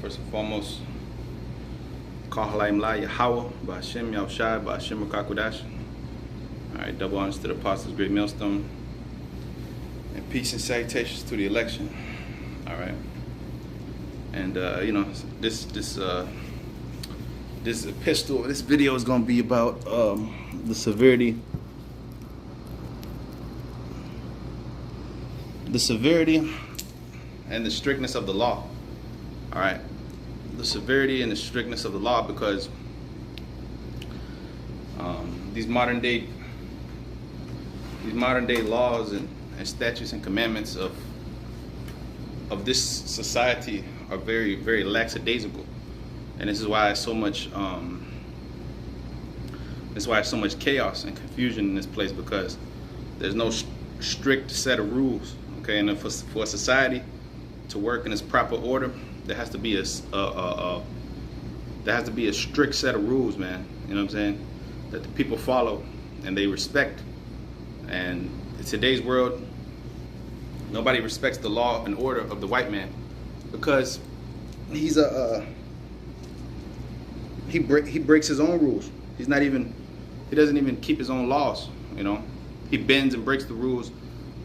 First and foremost, Kahalaim La Yahweh, Ba'ashem Yahushai, Ba'ashem Rakakwadash. Alright, double honors to the apostles, great millstone. And peace and salutations to the election. Alright. And this epistle, this video is gonna be about the severity and the strictness of the law. All right, the severity and the strictness of the law, because these modern day laws and statutes and commandments of this society are very, very lackadaisical, and this is why so much chaos and confusion in this place, because there's no strict set of rules. Okay, and for a society to work in its proper order, there has to be a strict set of rules, man. You know what I'm saying? That the people follow and they respect. And in today's world, nobody respects the law and order of the white man, because he breaks his own rules. He doesn't even keep his own laws. You know, he bends and breaks the rules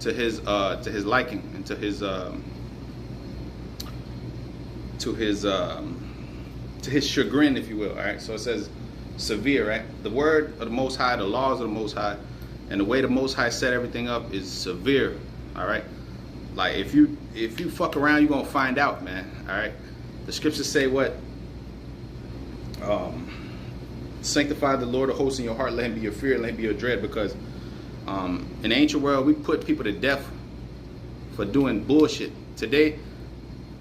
to his liking and to his chagrin, if you will. All right. So it says severe, right? The word of the Most High, the laws of the Most High, and the way the Most High set everything up is severe. All right. Like if you fuck around, you're gonna find out, man. All right. The scriptures say what? Sanctify the Lord of hosts in your heart. Let him be your fear. Let him be your dread. Because in the ancient world, we put people to death for doing bullshit. Today,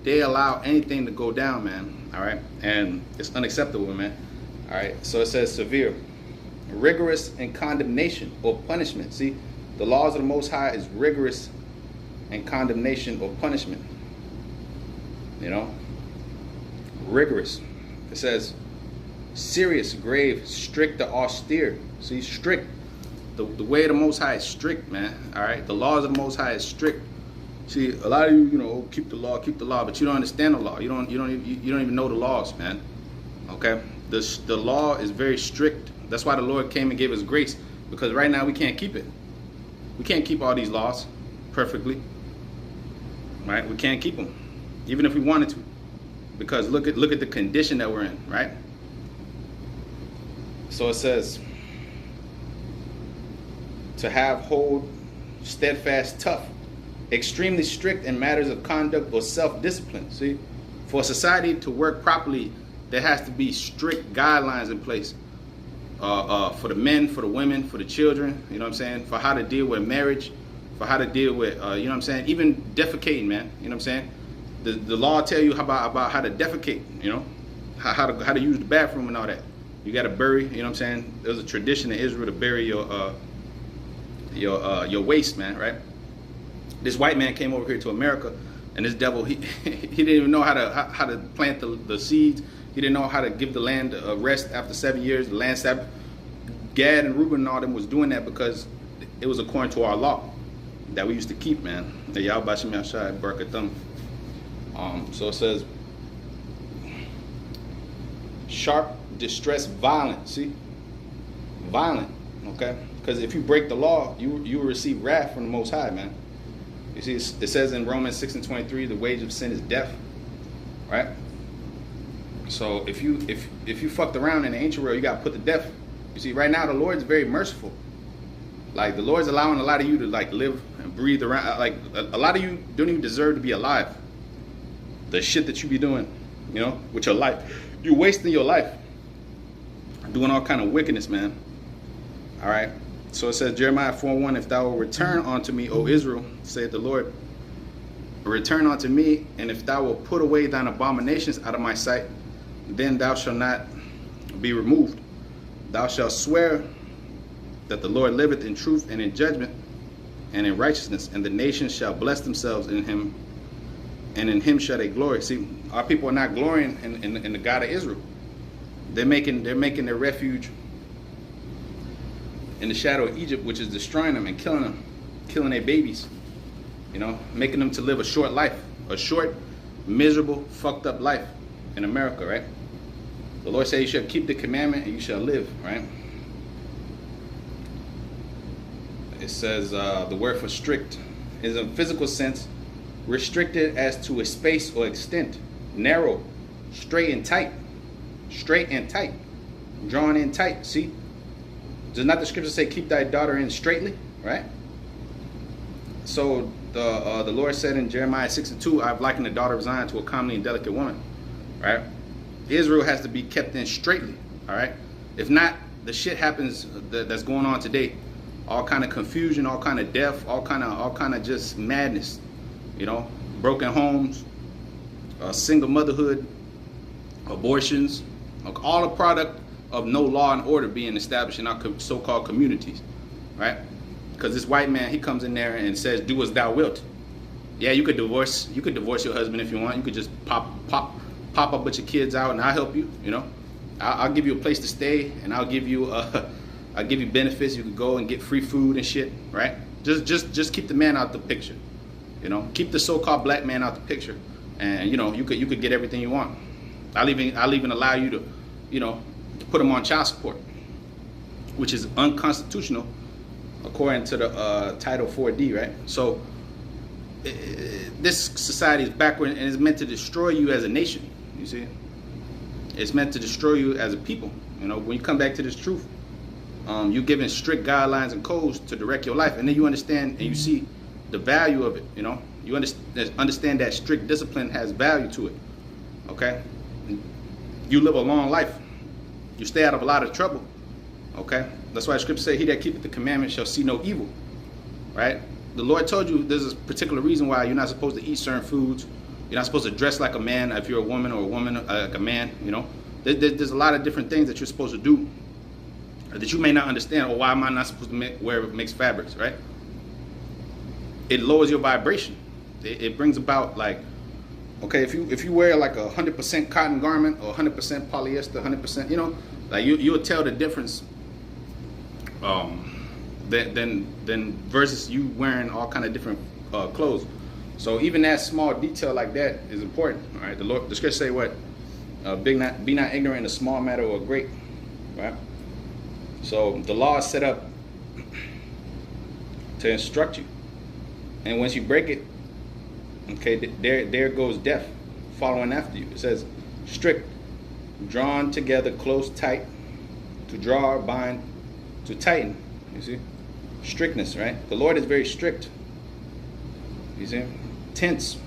they allow anything to go down, man. All right, and it's unacceptable, man. All right, so it says severe, rigorous in condemnation or punishment. See, the laws of the Most High is rigorous in condemnation or punishment. You know, rigorous. It says serious, grave, strict, or austere. See, strict. The way of the Most High is strict, man. All right, the laws of the Most High is strict. See, a lot of you, keep the law, but you don't understand the law. You don't even know the laws, man. Okay, the law is very strict. That's why the Lord came and gave us grace, because right now we can't keep it. We can't keep all these laws perfectly. Right? We can't keep them, even if we wanted to, because look at the condition that we're in, right? So it says to hold steadfast, tough, extremely strict in matters of conduct or self-discipline. See, for a society to work properly, there has to be strict guidelines in place for the men, for the women, for the children. You know what I'm saying? For how to deal with marriage, for how to deal with, you know what I'm saying? Even defecating, man. You know what I'm saying? The law tell you about how to defecate. You know, how to use the bathroom and all that. You got to bury. You know what I'm saying? There's a tradition in Israel to bury your waste, man, right? This white man came over here to America, and this devil, he didn't even know how to plant the seeds. He didn't know how to give the land a rest after 7 years. The land Sabbath. Gad and Reuben and all them was doing that because it was according to our law that we used to keep, man. So it says sharp, distress, violent. See, violent. Okay. Because if you break the law, you will receive wrath from the Most High, man. You see, it says in Romans 6:23, the wage of sin is death, right? So if you fucked around in the ancient world, you got put to death. You see, right now the Lord's very merciful. Like the Lord's allowing a lot of you to like live and breathe around. Like a lot of you don't even deserve to be alive. The shit that you be doing, you know, with your life, you're wasting your life doing all kind of wickedness, man. All right. So it says, Jeremiah 4:1, if thou will return unto me, O Israel, saith the Lord, return unto me, and if thou wilt put away thine abominations out of my sight, then thou shalt not be removed. Thou shalt swear that the Lord liveth in truth and in judgment and in righteousness, and the nations shall bless themselves in him, and in him shall they glory. See, our people are not glorying in the God of Israel. They're making their refuge in the shadow of Egypt, which is destroying them and killing their babies, you know, making them to live a short life, a short, miserable, fucked up life. in America, right? The Lord said you shall keep the commandment and you shall live, right? It says the word for strict is in a physical sense restricted as to a space or extent, narrow, straight and tight, drawn in tight. See, does not the scripture say keep thy daughter in straightly, right? So the Lord said in Jeremiah 6:2, I've likened the daughter of Zion to a comely and delicate woman, right? Israel has to be kept in straightly, all right? If not, the shit happens that's going on today. All kind of confusion, all kind of death, all kind of just madness, you know, broken homes, single motherhood, abortions, all a product of no law and order being established in our so-called communities, right? Because this white man, he comes in there and says, "Do as thou wilt." Yeah, you could divorce your husband if you want. You could just pop a bunch of kids out, and I'll help you. You know, I'll give you a place to stay, and I'll give you benefits. You could go and get free food and shit, right? Just keep the man out the picture. You know, keep the so-called black man out the picture, and you know you could get everything you want. I'll even allow you to, you know, put him on child support, which is unconstitutional according to the Title 4D, right? So this society is backward and is meant to destroy you as a nation. You see, it's meant to destroy you as a people. You know, when you come back to this truth, you're given strict guidelines and codes to direct your life, and then you understand and you see the value of it. You know, you understand that strict discipline has value to it. Okay, you live a long life. You stay out of a lot of trouble. Okay, that's why the scripture says, "He that keepeth the commandments shall see no evil." Right? The Lord told you there's a particular reason why you're not supposed to eat certain foods. You're not supposed to dress like a man if you're a woman, or a woman like a man. You know, there's a lot of different things that you're supposed to do that you may not understand. Or why am I not supposed to wear mixed fabrics? Right? It lowers your vibration. It brings about, like, okay, if you wear like 100% cotton garment or 100% polyester, 100%, you know, like you'll tell the difference. Than versus you wearing all kind of different clothes. So even that small detail like that is important. All right, the scripture say what? Be not ignorant in a small matter or great. Right. So the law is set up to instruct you, and once you break it, okay, there goes death following after you. It says strict, drawn together, close, tight, to draw or bind, to tighten. You see, strictness, right? The Lord is very strict. You see, tense,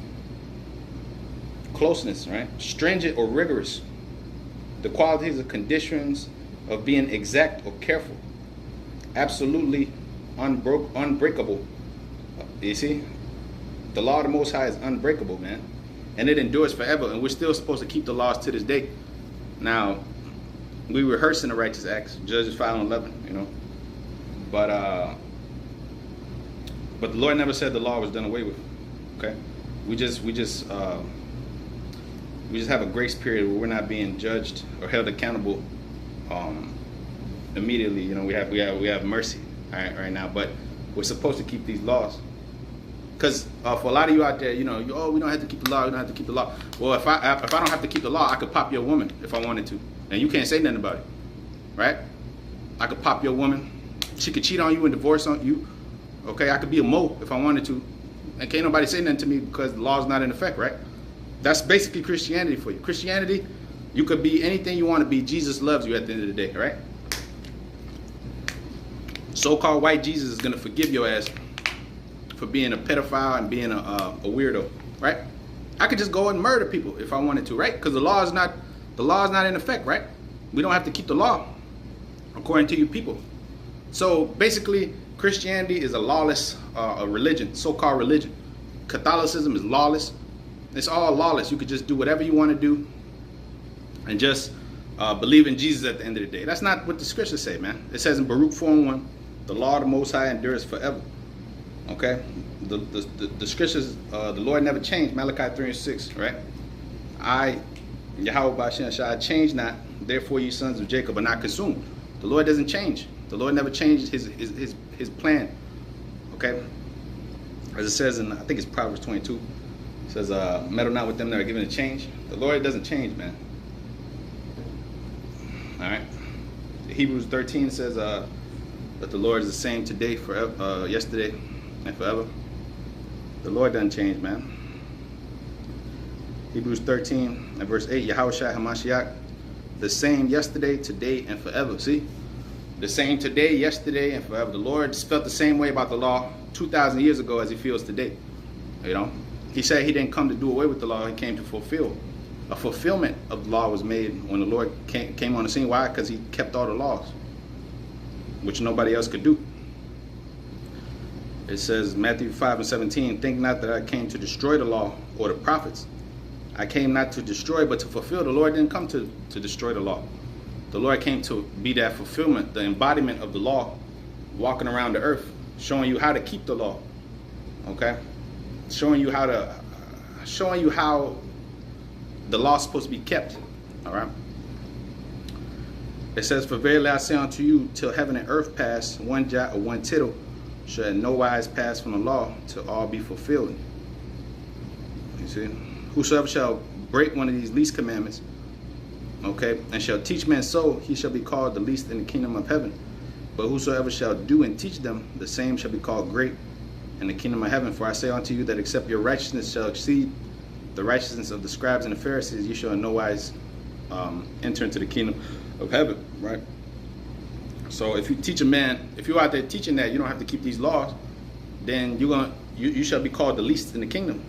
closeness, right? Stringent or rigorous. The qualities or conditions of being exact or careful. Absolutely unbreakable. You see, the law of the Most High is unbreakable, man, and it endures forever. And we're still supposed to keep the laws to this day. Now, we rehearse in the righteous acts, Judges 5:11, you know. But the Lord never said the law was done away with. Okay, we just have a grace period where we're not being judged or held accountable immediately. You know, we have mercy right now, but we're supposed to keep these laws. Because for a lot of you out there, you know, we don't have to keep the law. We don't have to keep the law. Well, if I don't have to keep the law, I could pop your woman if I wanted to, and you can't say nothing about it, right? I could pop your woman. She could cheat on you and divorce on you. Okay, I could be a mo if I wanted to, and can't nobody say nothing to me because the law's not in effect, right? That's basically Christianity for you. Christianity, you could be anything you want to be. Jesus loves you at the end of the day, right? So-called white Jesus is gonna forgive your ass for being a pedophile and being a weirdo, right? I could just go and murder people if I wanted to, right? Because the law is not in effect, right? We don't have to keep the law according to you people. So basically, Christianity is a lawless religion, so-called religion. Catholicism is lawless. It's all lawless. You could just do whatever you want to do and just believe in Jesus at the end of the day. That's not what the scriptures say, man. It says in Baruch 4:1, the law of the Most High endures forever. Okay? The scriptures, the Lord never changed. Malachi 3:6, right? I, Yahweh Bashem Shai, change not, therefore you sons of Jacob are not consumed. The Lord doesn't change. The Lord never changed his plan. Okay? As it says in, I think it's Proverbs 22, it says, meddle not with them that are given a change. The Lord doesn't change, man. All right. Hebrews 13 says that the Lord is the same today, forever, yesterday, and forever. The Lord doesn't change, man. Hebrews 13 and verse 8, Yahushua HaMashiach, the same yesterday, today, and forever. See? The same today, yesterday, and forever. The Lord felt the same way about the law 2,000 years ago as he feels today. You know? He said he didn't come to do away with the law, he came to fulfill. A fulfillment of the law was made when the Lord came on the scene. Why? Because he kept all the laws, which nobody else could do. It says, Matthew 5:17, think not that I came to destroy the law or the prophets. I came not to destroy, but to fulfill. The Lord didn't come to destroy the law. The Lord came to be that fulfillment, the embodiment of the law, walking around the earth, showing you how to keep the law. Okay? Showing you how the law is supposed to be kept. All right? It says, for verily I say unto you, till heaven and earth pass, one jot or one tittle shall in no wise pass from the law, till all be fulfilled. You see? Whosoever shall break one of these least commandments, okay, and shall teach men so, he shall be called the least in the kingdom of heaven. But whosoever shall do and teach them, the same shall be called great in the kingdom of heaven. For I say unto you that except your righteousness shall exceed the righteousness of the scribes and the Pharisees, you shall in no wise enter into the kingdom of heaven, right? So if you teach a man, if you're out there teaching that you don't have to keep these laws, then you shall be called the least in the kingdom.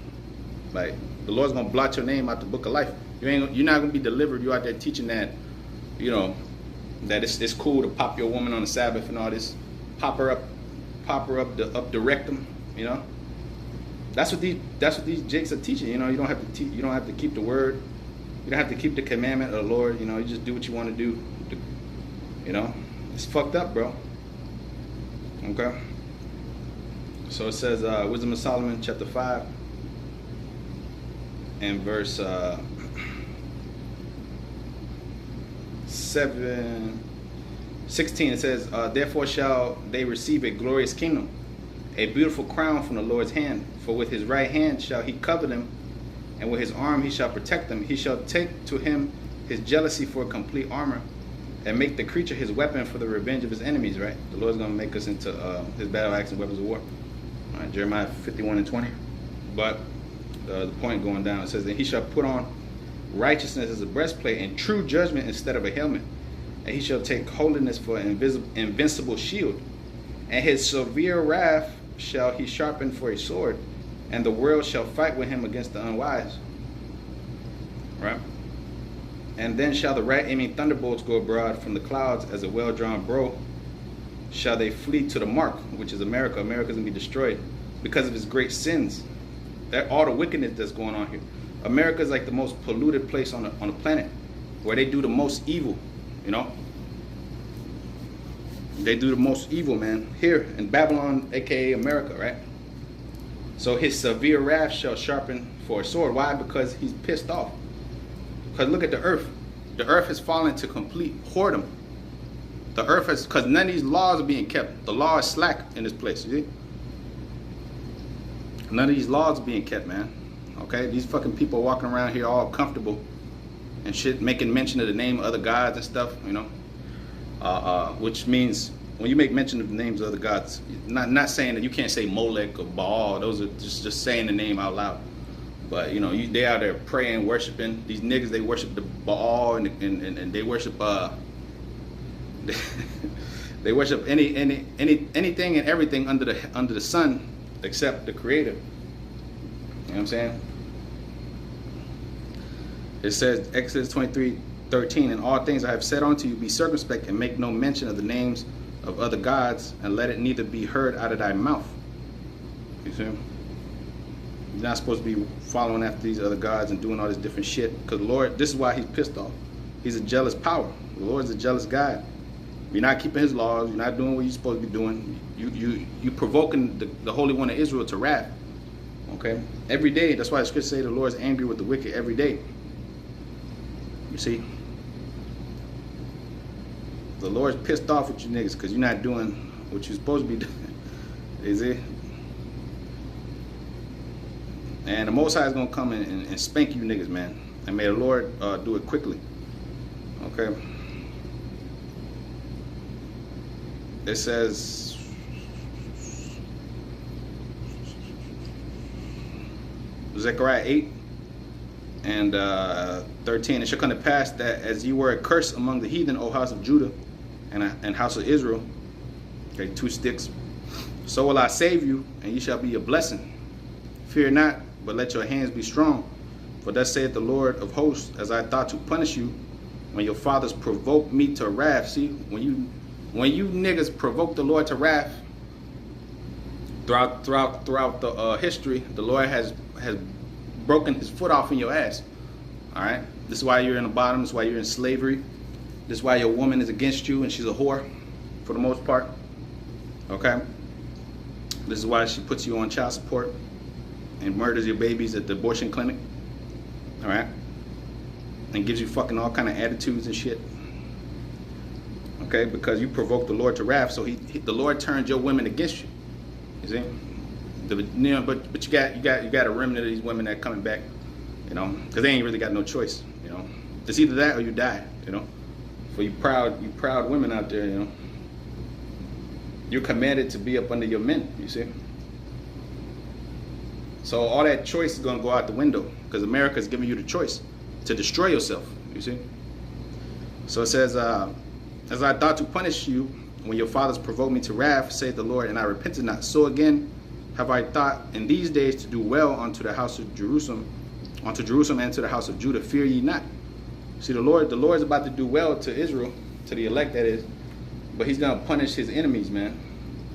Like, the Lord's gonna blot your name out the book of life. You're not gonna be delivered. You're out there teaching that, you know, that it's cool to pop your woman on the Sabbath and all this, pop her up the rectum, you know. That's what these jakes are teaching. You know, you don't have to keep the word. You don't have to keep the commandment of the Lord. You know, you just do what you want to do. You know, it's fucked up, bro. Okay. So it says, Wisdom of Solomon, chapter 5, and verse 16. It says, therefore shall they receive a glorious kingdom, a beautiful crown from the Lord's hand. For with his right hand shall he cover them, and with his arm he shall protect them. He shall take to him his jealousy for a complete armor, and make the creature his weapon for the revenge of his enemies, right? The Lord's going to make us into his battle axe and weapons of war. All right, Jeremiah 51:20. But the point going down, it says that he shall put on righteousness as a breastplate and true judgment instead of a helmet. And he shall take holiness for an invincible shield. And his severe wrath shall he sharpen for a sword, and the world shall fight with him against the unwise. Right? And then shall the right-aiming thunderbolts go abroad from the clouds as a well-drawn bow. Shall they flee to the mark, which is America. America's going to be destroyed because of his great sins. That all the wickedness that's going on here. America is like the most polluted place on the planet, where they do the most evil, you know. They do the most evil, man. Here in Babylon, aka America, right? So his severe wrath shall sharpen for a sword. Why? Because he's pissed off. Because look at the earth. The earth has fallen to complete whoredom. The earth has, because none of these laws are being kept. The law is slack in this place, you see? None of these laws are being kept, man. Okay? These fucking people walking around here all comfortable and shit, making mention of the name of other gods and stuff, you know? Which means when you make mention of the names of other gods, not saying that you can't say Molech or Baal. Those are just saying the name out loud. But you know, they out there praying, worshiping. These niggas, they worship the Baal and they worship they worship anything and everything under the sun except the Creator. You know what I'm saying? It says, Exodus 23:13, in all things I have said unto you, be circumspect and make no mention of the names of other gods, and let it neither be heard out of thy mouth. You see? You're not supposed to be following after these other gods and doing all this different shit, because the Lord, this is why he's pissed off. He's a jealous power. The Lord's a jealous God. You're not keeping his laws. You're not doing what you're supposed to be doing. You provoking the Holy One of Israel to wrath. Okay? Every day. That's why the scriptures say the Lord's angry with the wicked every day. You see? The Lord's pissed off with you niggas because you're not doing what you're supposed to be doing. Is it? And the Most High is going to come and spank you niggas, man. And may the Lord do it quickly. Okay. It says, Zechariah 8 and 13, it shall come to pass that as you were a curse among the heathen, O house of Judah and house of Israel, okay, 2 sticks, so will I save you, and you shall be a blessing. Fear not, but let your hands be strong. For thus saith the Lord of hosts, as I thought to punish you when your fathers provoked me to wrath. See, when you niggas provoke the Lord to wrath, throughout the history, the Lord has broken his foot off in your ass. All right, this is why you're in the bottom. This is why you're in slavery. This is why your woman is against you and she's a whore, for the most part. Okay, this is why she puts you on child support and murders your babies at the abortion clinic. All right, and gives you fucking all kind of attitudes and shit. Okay, because you provoked the Lord to wrath, so the Lord turned your women against you. You see, but you got a remnant of these women that are coming back, you know, because they ain't really got no choice, you know. It's either that or you die, you know. For you proud women out there, you know, you're commanded to be up under your men. You see. So all that choice is gonna go out the window because America is giving you the choice to destroy yourself. You see. So it says, as I thought to punish you when your fathers provoked me to wrath, saith the Lord, and I repented not. So again have I thought in these days to do well unto the house of Jerusalem, and to the house of Judah. Fear ye not. See, the Lord is about to do well to Israel, to the elect that is, but he's gonna punish his enemies, man.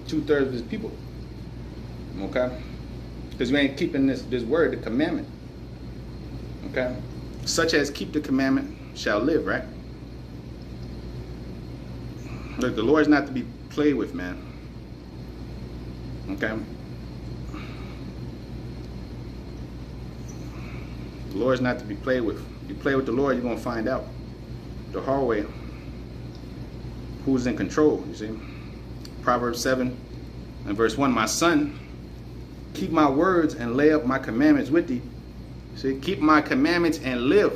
2/3 of his people. Okay? Because you ain't keeping this word, the commandment. Okay? Such as keep the commandment shall live, right? Look, the Lord is not to be played with, man. Okay? The Lord is not to be played with. You play with the Lord, you're going to find out the hard way who's in control, you see. Proverbs 7 and verse 1, my son, keep my words and lay up my commandments with thee. See, keep my commandments and live,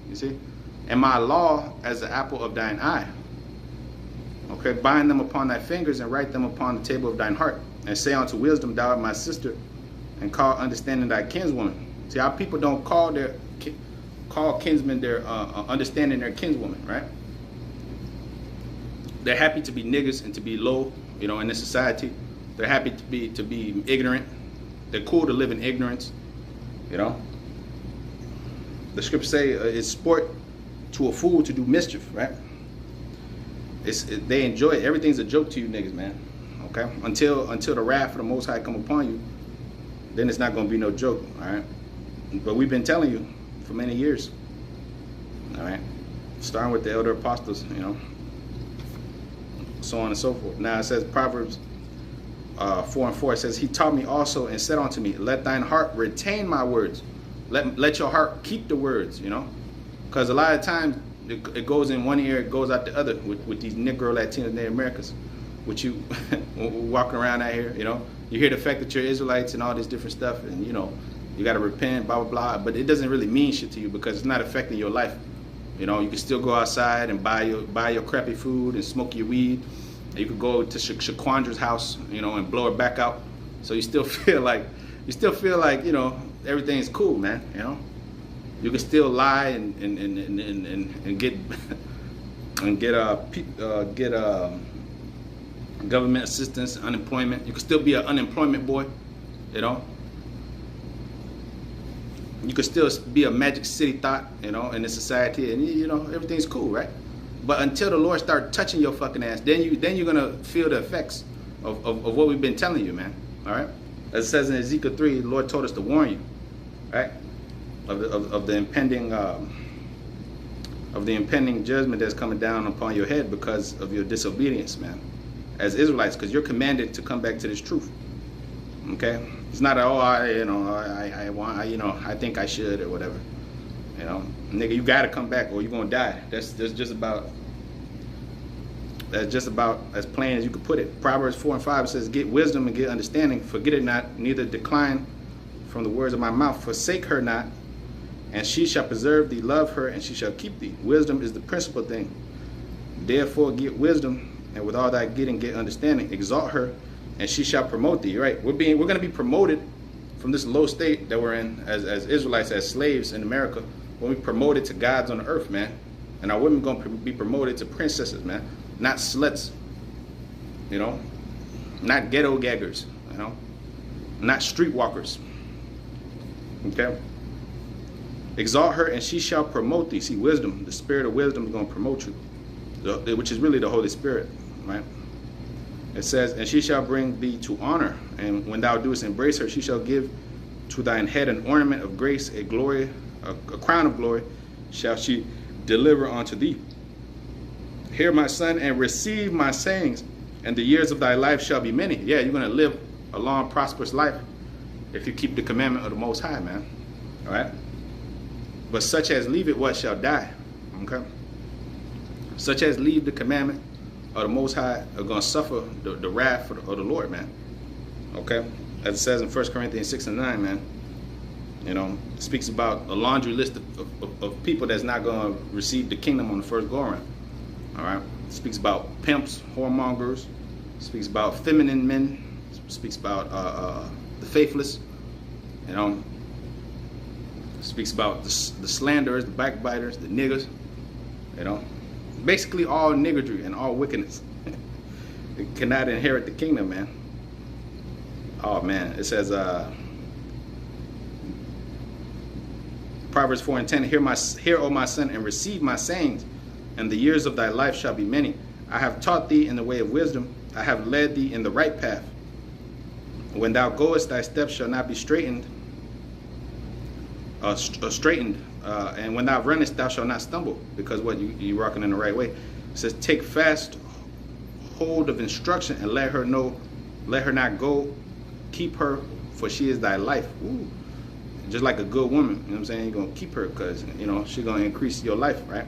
you see. And my law as the apple of thine eye. Okay, bind them upon thy fingers and write them upon the table of thine heart. And say unto wisdom, thou art my sister, and call understanding thy kinswoman. See, our people don't call kinsmen their understanding their kinswoman, right? They're happy to be niggas and to be low, you know, in this society. They're happy to be ignorant. They're cool to live in ignorance, you know. The scriptures say it's sport to a fool to do mischief, right? They enjoy it. Everything's a joke to you niggas, man. Okay? Until the wrath of the Most High come upon you, then it's not going to be no joke, all right? But we've been telling you for many years, all right? Starting with the elder apostles, you know, so on and so forth. Now it says Proverbs 4 and 4, it says, he taught me also and said unto me, let thine heart retain my words. Let your heart keep the words, you know? Because a lot of times, it goes in one ear, it goes out the other with these Negro, Latino, Native Americans, with you walking around out here, you know. You hear the fact that you're Israelites and all this different stuff, and you know, you got to repent, blah, blah, blah, but it doesn't really mean shit to you because it's not affecting your life. You know, you can still go outside and buy your crappy food and smoke your weed. And you could go to Shaquandra's house, you know, and blow her back out. So you still feel like, you know, everything's cool, man, you know. You can still lie and get government assistance, unemployment. You can still be an unemployment boy, you know. You could still be a Magic City thought, you know, in this society, and you know everything's cool, right? But until the Lord start touching your fucking ass, then you're gonna feel the effects of what we've been telling you, man. All right. As it says in Ezekiel 3, the Lord told us to warn you, right? Of the impending judgment that's coming down upon your head because of your disobedience, man, as Israelites, because you're commanded to come back to this truth. Okay, it's not I think I should or whatever, you know, nigga, you gotta come back or you're gonna die. That's just about as plain as you could put it. Proverbs 4 and 5 says, get wisdom and get understanding, forget it not, neither decline from the words of my mouth. Forsake her not, and she shall preserve thee. Love her, and she shall keep thee. Wisdom is the principal thing. Therefore get wisdom, and with all thy getting, get understanding. Exalt her, and she shall promote thee. Right? We're going to be promoted from this low state that we're in as Israelites, as slaves in America. When we promoted to gods on the earth, man. And our women going to be promoted to princesses, man. Not sluts, you know. Not ghetto gaggers, you know. Not streetwalkers. Okay? Exalt her, and she shall promote thee. See, wisdom, the spirit of wisdom is going to promote you, which is really the Holy Spirit, right? It says, and she shall bring thee to honor, and when thou doest embrace her, she shall give to thine head an ornament of grace, a glory, a crown of glory shall she deliver unto thee. Hear, my son, and receive my sayings, and the years of thy life shall be many. Yeah, you're going to live a long, prosperous life if you keep the commandment of the Most High, man. All right? But such as leave it, what shall die? Okay? Such as leave the commandment of the Most High are going to suffer the wrath of the Lord, man. Okay? As it says in 1 Corinthians 6 and 9, man. You know, it speaks about a laundry list of people that's not going to receive the kingdom on the first go-around. All right? It speaks about pimps, whoremongers. It speaks about feminine men. It speaks about the faithless. You know, it speaks about the slanderers, the backbiters, the niggers. You know, basically all niggardry and all wickedness. They cannot inherit the kingdom, man. Oh, man. It says, Proverbs 4 and 10, Hear, O my son, and receive my sayings, and the years of thy life shall be many. I have taught thee in the way of wisdom. I have led thee in the right path. When thou goest, thy steps shall not be straightened, and when thou runnest, thou shalt not stumble, because what you walking in the right way. It says, take fast hold of instruction, and let her not go. Keep her, for she is thy life. Ooh. Just like a good woman, you know what I'm saying? You're going to keep her because, you know, she's going to increase your life, right?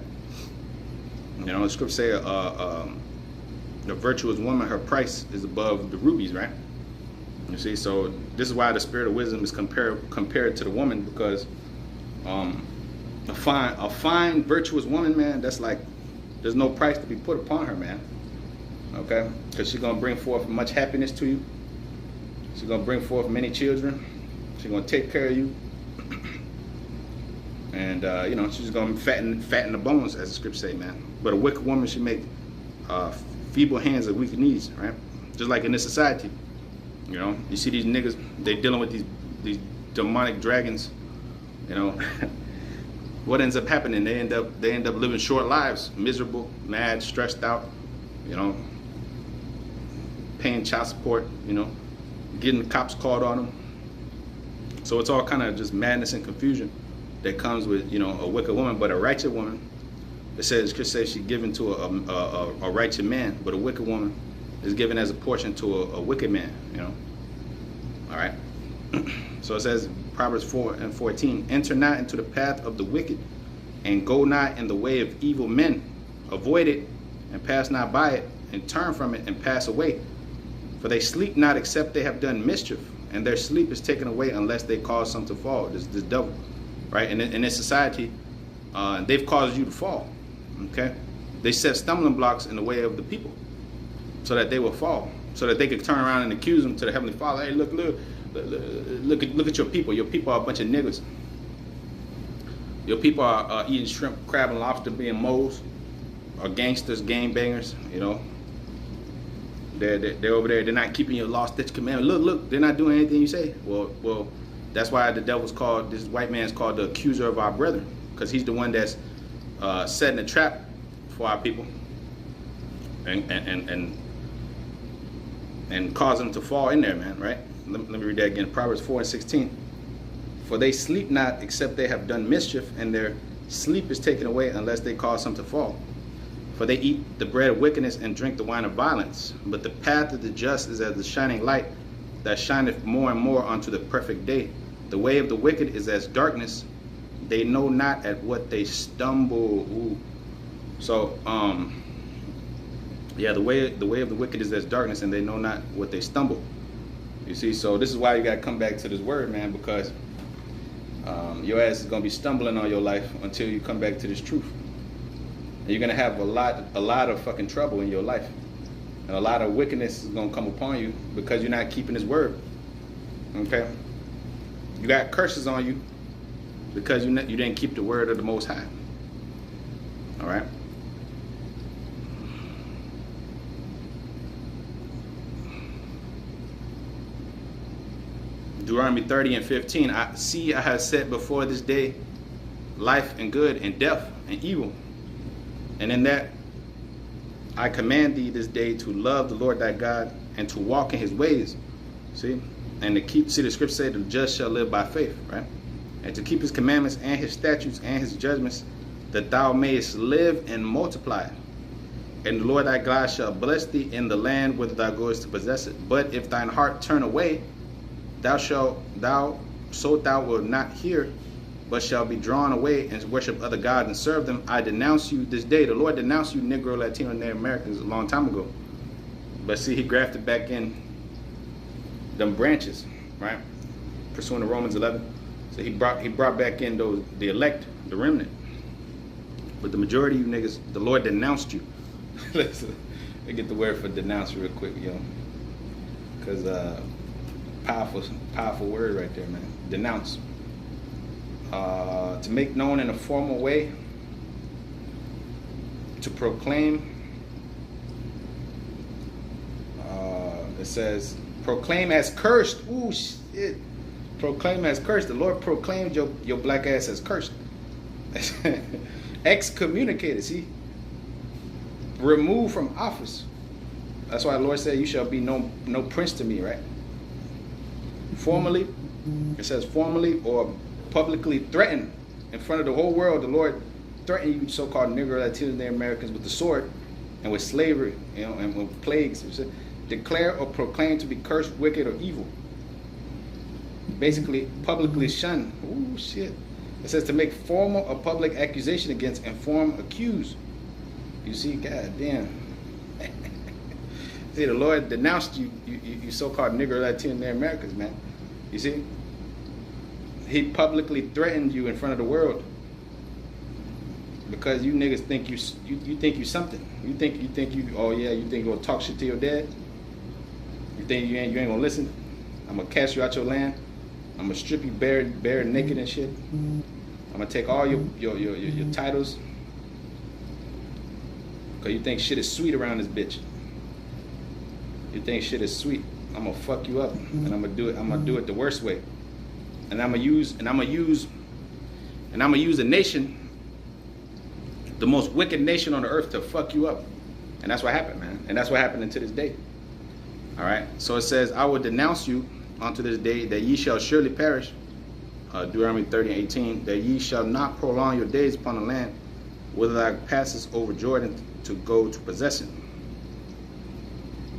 You know, the scripture say the virtuous woman, her price is above the rubies, right? You see, so this is why the spirit of wisdom is compared to the woman, because a fine, virtuous woman, man, that's like, there's no price to be put upon her, man. Okay? Because she's going to bring forth much happiness to you. She's going to bring forth many children. She's going to take care of you. And, you know, she's going to fatten the bones, as the scripture say, man. But a wicked woman should make feeble hands and weak knees, right? Just like in this society. You know, you see these niggas, they dealing with these demonic dragons, you know. What ends up happening? They end up living short lives, miserable, mad, stressed out, you know, paying child support, you know, getting the cops called on them. So it's all kind of just madness and confusion that comes with, you know, a wicked woman. But a righteous woman, it says, Chris says she's given to a righteous man, but a wicked woman is given as a portion to a wicked man, you know. All right. So it says, Proverbs 4 and 14, enter not into the path of the wicked, and go not in the way of evil men. Avoid it, and pass not by it, and turn from it, and pass away. For they sleep not except they have done mischief, and their sleep is taken away unless they cause some to fall. This devil, right? And in this society, they've caused you to fall, okay? They set stumbling blocks in the way of the people so that they will fall, so that they could turn around and accuse them to the Heavenly Father. Hey, look at your people. Your people are a bunch of niggas. Your people are eating shrimp, crab, and lobster, being moles, or gangsters, gang bangers, you know. They're over there. They're not keeping your law, statute, commandment. Look, they're not doing anything you say. Well, that's why the devil's called, this white man's called the accuser of our brethren, because he's the one that's setting a trap for our people and cause them to fall in there, man, right? Let me read that again. Proverbs 4 and 16. For they sleep not except they have done mischief, and their sleep is taken away unless they cause some to fall. For they eat the bread of wickedness and drink the wine of violence. But the path of the just is as the shining light that shineth more and more unto the perfect day. The way of the wicked is as darkness. They know not at what they stumble. Ooh. So, yeah, the way of the wicked is as darkness, and they know not what they stumble. You see, so this is why you got to come back to this word, man, because your ass is going to be stumbling on your life until you come back to this truth. And you're going to have a lot of fucking trouble in your life. And a lot of wickedness is going to come upon you because you're not keeping his word. Okay? You got curses on you because you didn't keep the word of the Most High. All right? Deuteronomy 30 and 15. I have set before this day life and good, and death and evil. And in that I command thee this day to love the Lord thy God and to walk in his ways. See? And to keep, see, the scripture said the just shall live by faith, right? And to keep his commandments and his statutes and his judgments, that thou mayest live and multiply. And the Lord thy God shall bless thee in the land whither thou goest to possess it. But if thine heart turn away, thou wilt not hear, but shall be drawn away and worship other gods and serve them. I denounce you this day. The Lord denounced you, Negro, Latino, and Native Americans a long time ago. But see, he grafted back in them branches, right? Pursuing to Romans 11. So he brought back in the elect, the remnant. But the majority of you niggas, the Lord denounced you. Let's get the word for denounce real quick, yo. Because powerful word right there, man. Denounce. To make known in a formal way, to proclaim. It says, proclaim as cursed. Ooh, shit. Proclaim as cursed. The Lord proclaimed your black ass as cursed. Excommunicated, see? Removed from office. That's why the Lord said, you shall be no prince to me, right? Formally, it says formally or publicly threatened in front of the whole world. The Lord threatened you so-called Negro, Latino, and Americans with the sword and with slavery, you know, and with plagues. It said, declare or proclaim to be cursed, wicked, or evil. Basically, publicly shun. Ooh, shit. It says to make formal or public accusation against, inform, accuse. You see, god damn. See, the Lord denounced you so-called Negro, Latino, and Americans, man. You see? He publicly threatened you in front of the world because you niggas think you think you something. You think you oh yeah, you think you're gonna talk shit to your dad? You think you ain't gonna listen? I'm gonna cast you out your land. I'm gonna strip you bare naked and shit. I'm gonna take all your titles. Cause you think shit is sweet around this bitch. You think shit is sweet. I'm gonna fuck you up, and I'm gonna do it the worst way. And I'm gonna use a nation, the most wicked nation on the earth, to fuck you up. And that's what happened, man. And that's what happened to this day. All right. So it says, I will denounce you unto this day, that ye shall surely perish. Deuteronomy 30 and 18, that ye shall not prolong your days upon the land, whither thou passest over Jordan to go to possess it.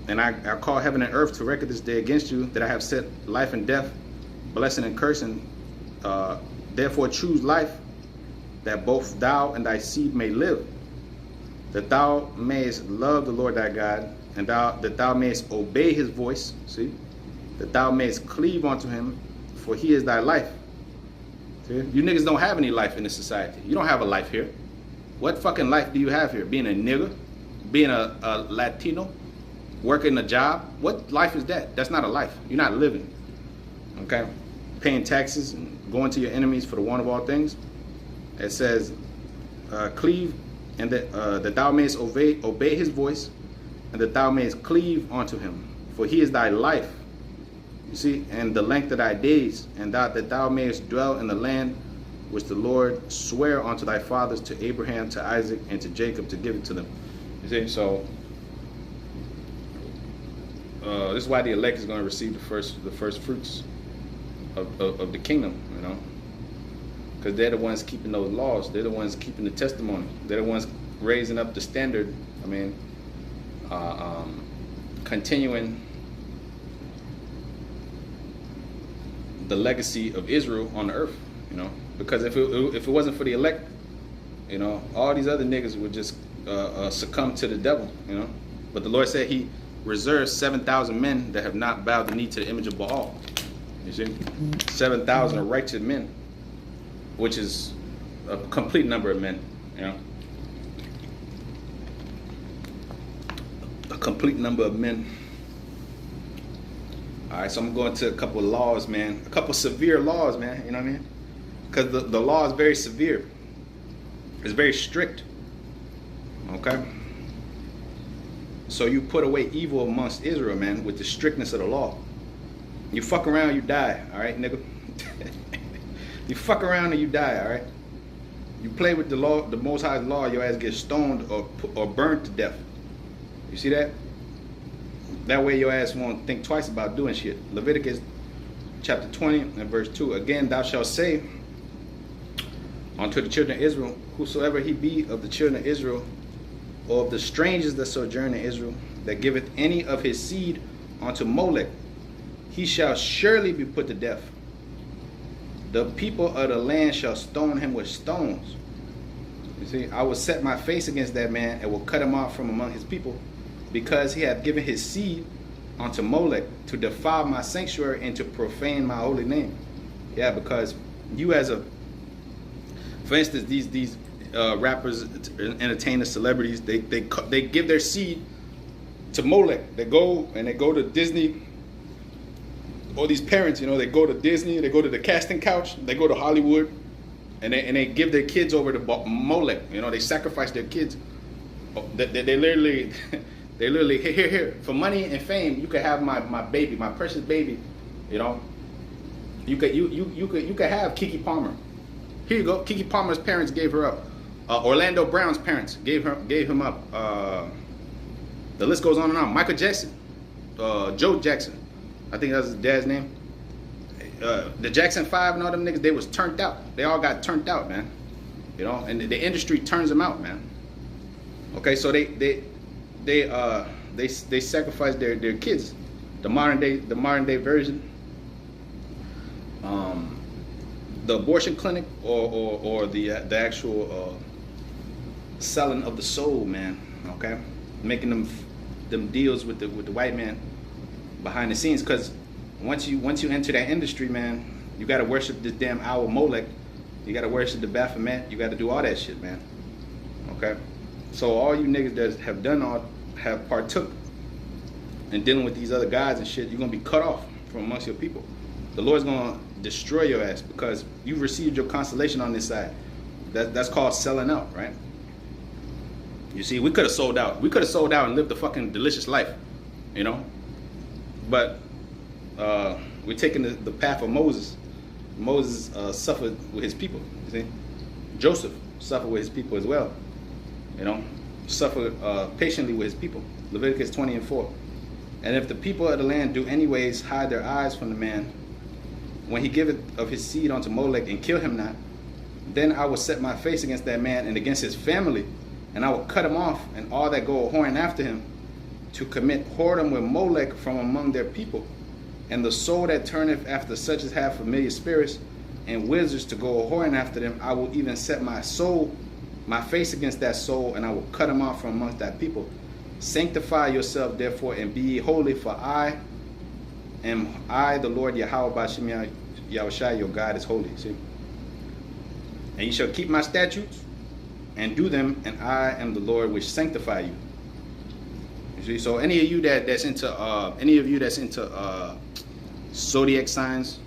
And I call heaven and earth to record this day against you, that I have set life and death, blessing and cursing. Therefore choose life, that both thou and thy seed may live, that thou mayest love the Lord thy God, and that thou mayest obey his voice, see, that thou mayest cleave unto him, for he is thy life. See? You niggas don't have any life in this society. You don't have a life here. What fucking life do you have here? Being a nigger? Being a Latino? Working a job? What life is that? That's not a life. You're not living. Okay? Paying taxes and going to your enemies for the want of all things. It says, cleave, and that thou mayest obey his voice, and that thou mayest cleave unto him, for he is thy life. You see, and the length of thy days, and that thou mayest dwell in the land which the Lord sware unto thy fathers, to Abraham, to Isaac, and to Jacob, to give it to them. You see, so this is why the elect is going to receive the first fruits of the kingdom, you know, because they're the ones keeping those laws. They're the ones keeping the testimony. They're the ones raising up the standard. I mean, continuing the legacy of Israel on the earth, you know, because if it wasn't for the elect, you know, all these other niggas would just succumb to the devil, you know. But the Lord said reserves 7,000 men that have not bowed the knee to the image of Baal. You see? 7,000 righteous men, which is a complete number of men, you know? A complete number of men. All right, so I'm going to a couple of laws, man. A couple severe laws, man, you know what I mean? Because the law is very severe. It's very strict, okay? So you put away evil amongst Israel, man, with the strictness of the law. You fuck around, you die, all right, nigga? You fuck around and you die, all right? You play with the law, the Most High's law, your ass gets stoned or burned to death. You see that? That way your ass won't think twice about doing shit. Leviticus chapter 20 and verse 2. Again, thou shalt say unto the children of Israel, whosoever he be of the children of Israel, or of the strangers that sojourn in Israel, that giveth any of his seed unto Molech, he shall surely be put to death. The people of the land shall stone him with stones. You see, I will set my face against that man and will cut him off from among his people, because he hath given his seed unto Molech to defile my sanctuary and to profane my holy name. Yeah, because you as a, for instance, these rappers, entertainers, celebrities, they give their seed to Molech. They go to Disney. All these parents, you know, they go to Disney, they go to the casting couch, they go to Hollywood, and they give their kids over to Molech. You know, they sacrifice their kids. They literally. They literally, here, for money and fame, you could have my baby, my precious baby, you know. You could have Keke Palmer. Here you go. Keke Palmer's parents gave her up. Orlando Brown's parents gave him up. The list goes on and on. Michael Jackson, Joe Jackson, I think that's his dad's name. The Jackson 5 and all them niggas, they was turned out. They all got turned out, man. You know, and the industry turns them out, man. Okay, so they sacrifice their kids. The modern day version, the abortion clinic, or the actual selling of the soul, man. Okay, making them deals with the white man behind the scenes. Because once you enter that industry, man, you gotta worship this damn owl Molech. You gotta worship the Baphomet. You gotta do all that shit, man. Okay, so all you niggas that have partook in dealing with these other guys and shit, you're gonna be cut off from amongst your people. The Lord's gonna destroy your ass because you've received your consolation on this side. That's called selling out, right? You see, we could have sold out. We could have sold out and lived a fucking delicious life, you know. But we're taking the path of Moses. Moses suffered with his people. You see, Joseph suffered with his people as well. You know. Suffer patiently with his people. Leviticus 20 and 4. And if the people of the land do anyways hide their eyes from the man, when he giveth of his seed unto Molech and kill him not, then I will set my face against that man and against his family, and I will cut him off and all that go a-whoring after him, to commit whoredom with Molech from among their people. And the soul that turneth after such as have familiar spirits and wizards to go a-whoring after them, I will even set my face against that soul, and I will cut him off from amongst that people. Sanctify yourself therefore and be ye holy, for I am the Lord Yahweh Bashim Yahushai, your God is holy. See? And ye shall keep my statutes and do them, and I am the Lord which sanctify you. You see, so any of you that's into zodiac signs,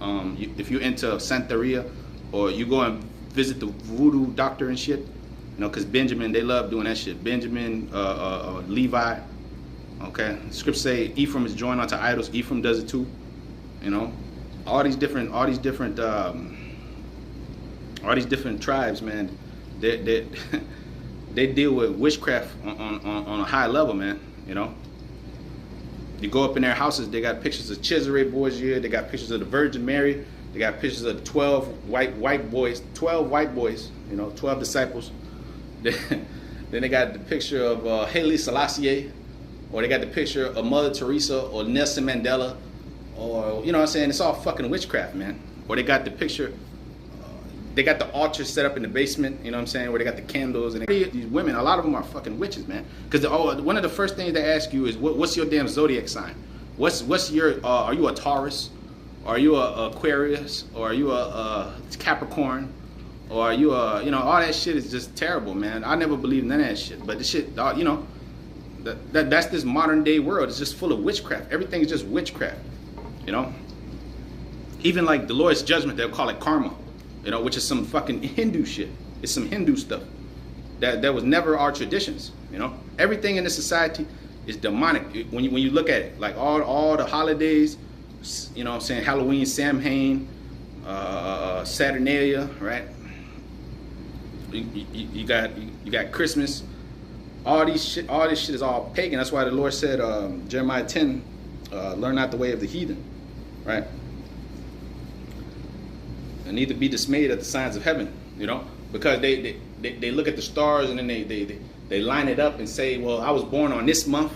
if you're into Santeria, or you go and visit the voodoo doctor and shit, you know, because Benjamin, they love doing that shit. Benjamin, Levi, okay. Scripture say Ephraim is joined unto idols. Ephraim does it too, you know. All these different tribes, man. They deal with witchcraft on a high level, man. You know. You go up in their houses, they got pictures of Cesare Borgia, they got pictures of the Virgin Mary. They got pictures of 12 white boys, you know, 12 disciples. Then they got the picture of Haile Selassie, or they got the picture of Mother Teresa or Nelson Mandela, or, you know what I'm saying, it's all fucking witchcraft, man. Or they got the picture, they got the altar set up in the basement, you know what I'm saying, where they got the candles, and these women, a lot of them are fucking witches, man. Because one of the first things they ask you is, what's your damn zodiac sign? What's your, are you a Taurus? Are you a Aquarius? Or are you a Capricorn? Or are you a, you know, all that shit is just terrible, man. I never believed in none of that shit. But the shit, you know, that's this modern day world. It's just full of witchcraft. Everything's just witchcraft, you know. Even like the Lord's judgment, they'll call it karma, you know, which is some fucking Hindu shit. It's some Hindu stuff that was never our traditions, you know. Everything in this society is demonic. When you look at it, like all the holidays, you know what I'm saying, Halloween, Samhain, Saturnalia, right? You got Christmas. All this shit is all pagan. That's why the Lord said, Jeremiah 10, learn not the way of the heathen, right? And neither be dismayed at the signs of heaven, you know, because they look at the stars and then they line it up and say, well, I was born on this month,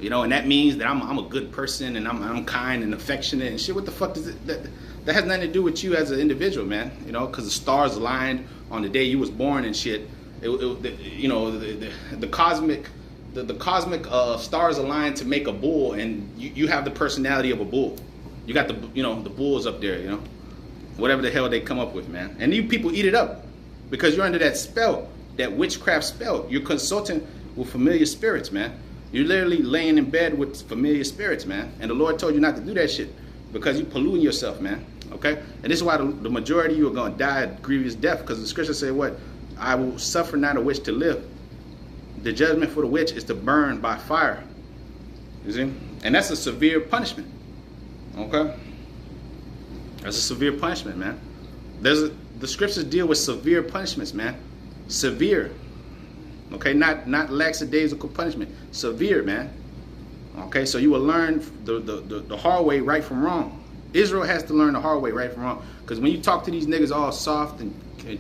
you know, and that means that I'm a good person and I'm kind and affectionate and shit. What the fuck does it that has nothing to do with you as an individual, man? You know, because the stars aligned on the day you was born and shit. You know, the cosmic stars aligned to make a bull, and you have the personality of a bull. You got the bulls up there, you know, whatever the hell they come up with, man. And you people eat it up because you're under that spell, that witchcraft spell. You're consulting with familiar spirits, man. You're literally laying in bed with familiar spirits, man. And the Lord told you not to do that shit because you're polluting yourself, man. Okay? And this is why the majority of you are going to die a grievous death, because the scripture say what? I will suffer not a witch to live. The judgment for the witch is to burn by fire. You see? And that's a severe punishment. Okay? That's a severe punishment, man. The scriptures deal with severe punishments, man. Severe. Okay? Not lackadaisical punishment. Severe, man. Okay? So you will learn the hard way, right from wrong. Israel has to learn the hard way, right from wrong. Because when you talk to these niggas all soft and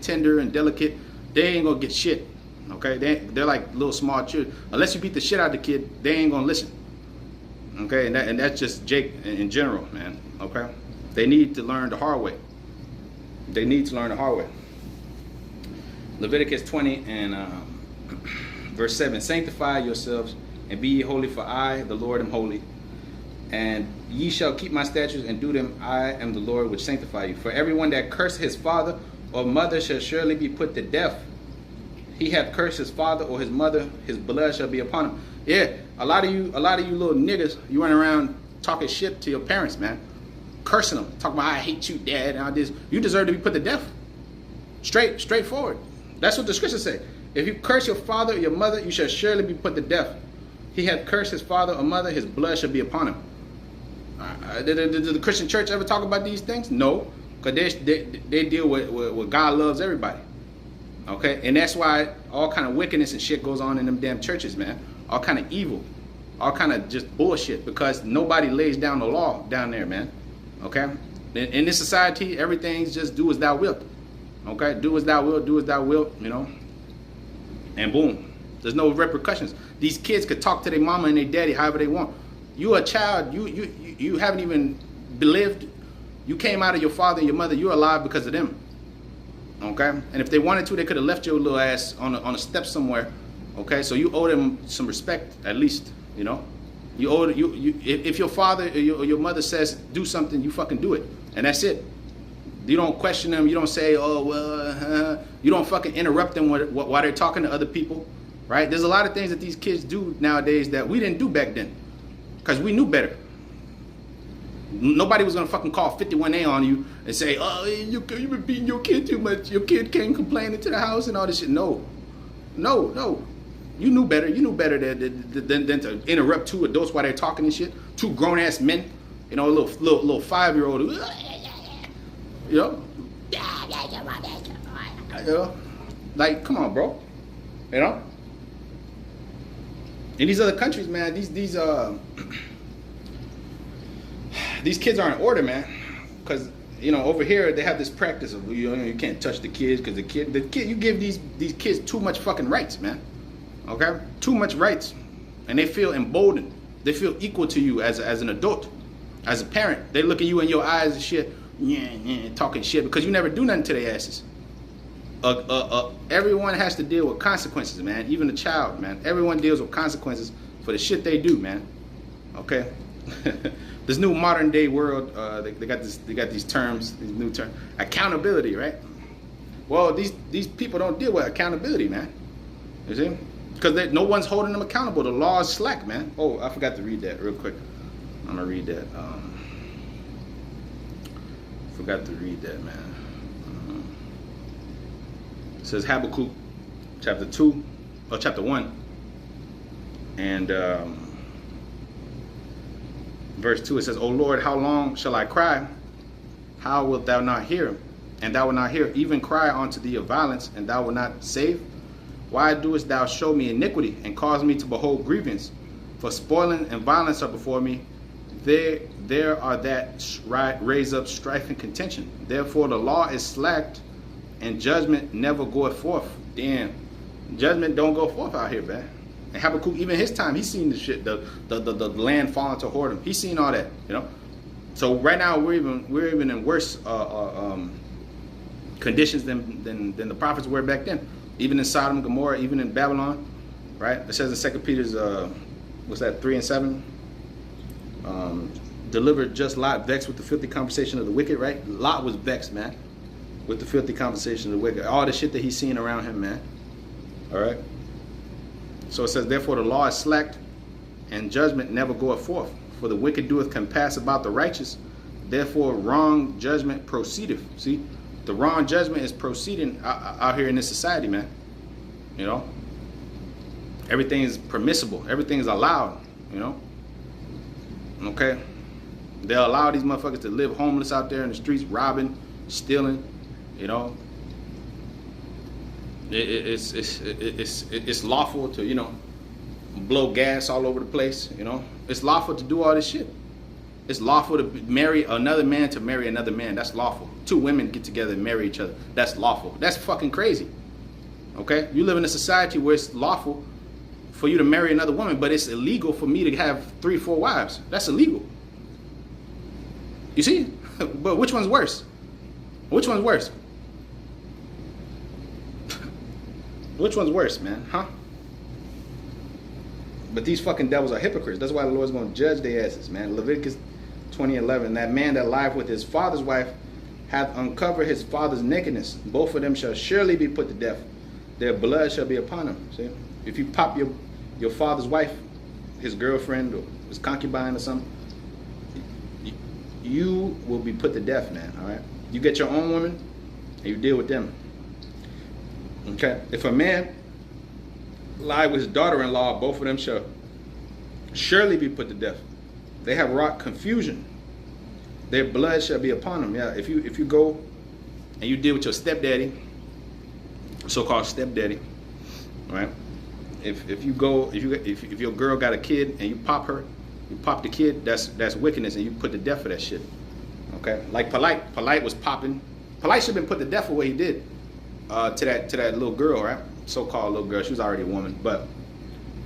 tender and delicate, they ain't gonna get shit. Okay? They're like little small children. Unless you beat the shit out of the kid, they ain't gonna listen. Okay? And that's just Jake in general, man. Okay? They need to learn the hard way. They need to learn the hard way. Leviticus 20 and verse 7. Sanctify yourselves and be ye holy, for I, the Lord, am holy. And ye shall keep my statutes and do them. I am the Lord which sanctify you. For everyone that curseth his father or mother shall surely be put to death. He hath cursed his father or his mother, his blood shall be upon him. Yeah, a lot of you little niggas, you run around talking shit to your parents, man. Cursing them, talking about I hate you, dad, and all this. You deserve to be put to death. Straightforward. That's what the scriptures say. If you curse your father or your mother, you shall surely be put to death. He hath cursed his father or mother, his blood shall be upon him. Did the Christian church ever talk about these things? No, because they deal with God loves everybody. Okay, and that's why all kind of wickedness and shit goes on in them damn churches, man. All kind of evil, all kind of just bullshit, because nobody lays down the law down there, man. Okay, in this society, everything's just do as thou wilt. Okay, do as thou wilt, you know, and boom, there's no repercussions. These kids could talk to their mama and their daddy however they want. You a child, you haven't even lived. You came out of your father and your mother. You're alive because of them. Okay, and if they wanted to, they could have left your little ass on a step somewhere. Okay, so you owe them some respect, at least. You know, you owe if your father or your mother says do something, you fucking do it, and that's it. You don't question them. You don't say, oh well. You don't fucking interrupt them while they're talking to other people. Right? There's a lot of things that these kids do nowadays that we didn't do back then, because we knew better. Nobody was gonna fucking call 51A on you and say, oh, you've been beating your kid too much. Your kid came complaining to the house and all this shit. No. You knew better. You knew better than to interrupt two adults while they're talking and shit. Two grown ass men, you know, a little 5-year-old, you know, like, come on, bro, you know. In these other countries, man, these kids are in order, man, because you know over here they have this practice of you can't touch the kids because the kid you give these kids too much fucking rights, man. Okay, too much rights, and they feel emboldened. They feel equal to you as an adult, as a parent. They look at you in your eyes and shit, talking shit because you never do nothing to their asses. Everyone has to deal with consequences, man. Even a child, man. Everyone deals with consequences for the shit they do, man. Okay. This new modern day world, they got these terms, these new terms. Accountability, right? Well, these people don't deal with accountability, man. You see? Because no one's holding them accountable. The law is slack, man. Oh, I forgot to read that real quick. I'm gonna read that. Forgot to read that, man. It says Habakkuk chapter 2, or chapter 1, and verse 2. It says, O Lord, how long shall I cry? How wilt thou not hear? And thou wilt not hear, even cry unto thee of violence, and thou wilt not save? Why doest thou show me iniquity, and cause me to behold grievance? For spoiling and violence are before me. There are that raise up strife and contention. Therefore the law is slacked, and judgment never goeth forth. Damn, judgment don't go forth out here, man. And Habakkuk, even his time, he's seen the shit, the land falling to whoredom. He's seen all that, you know. So right now we're even in worse conditions than the prophets were back then. Even in Sodom, Gomorrah, even in Babylon, right? It says in 2 Peter's, what's that, 3 and 7? Delivered just Lot, vexed with the filthy conversation of the wicked, right? Lot was vexed, man, with the filthy conversation of the wicked. All the shit that he's seen around him, man. All right? So it says, therefore the law is slacked, and judgment never goeth forth. For the wicked doeth compass about the righteous. Therefore wrong judgment proceedeth. See? The wrong judgment is proceeding out here in this society, man. You know? Everything is permissible. Everything is allowed, you know? Okay? They'll allow these motherfuckers to live homeless out there in the streets, robbing, stealing, you know? It's lawful to, you know, blow gas all over the place, you know? It's lawful to do all this shit. It's lawful to marry another man to marry another man. That's lawful. 2 women get together and marry each other. That's lawful. That's fucking crazy. Okay? You live in a society where it's lawful for you to marry another woman, but it's illegal for me to have 3, 4 wives. That's illegal. You see? But which one's worse? Which one's worse? Which one's worse, man? Huh? But these fucking devils are hypocrites. That's why the Lord's going to judge their asses, man. Leviticus 20:11. That man that lieth with his father's wife hath uncovered his father's nakedness. Both of them shall surely be put to death. Their blood shall be upon them. See? If you pop your father's wife, his girlfriend or his concubine or something, you will be put to death, man. All right? You get your own woman and you deal with them. Okay? If a man lie with his daughter-in-law, both of them shall surely be put to death. They have wrought confusion. Their blood shall be upon them. Yeah, if you go and you deal with your stepdaddy, so-called stepdaddy, right? If your girl got a kid and you pop her, you pop the kid, that's wickedness, and you put to death for that shit. Okay? Like Polite was popping. Polite should have been put to death for what he did to that little girl, right? So-called little girl. She was already a woman, but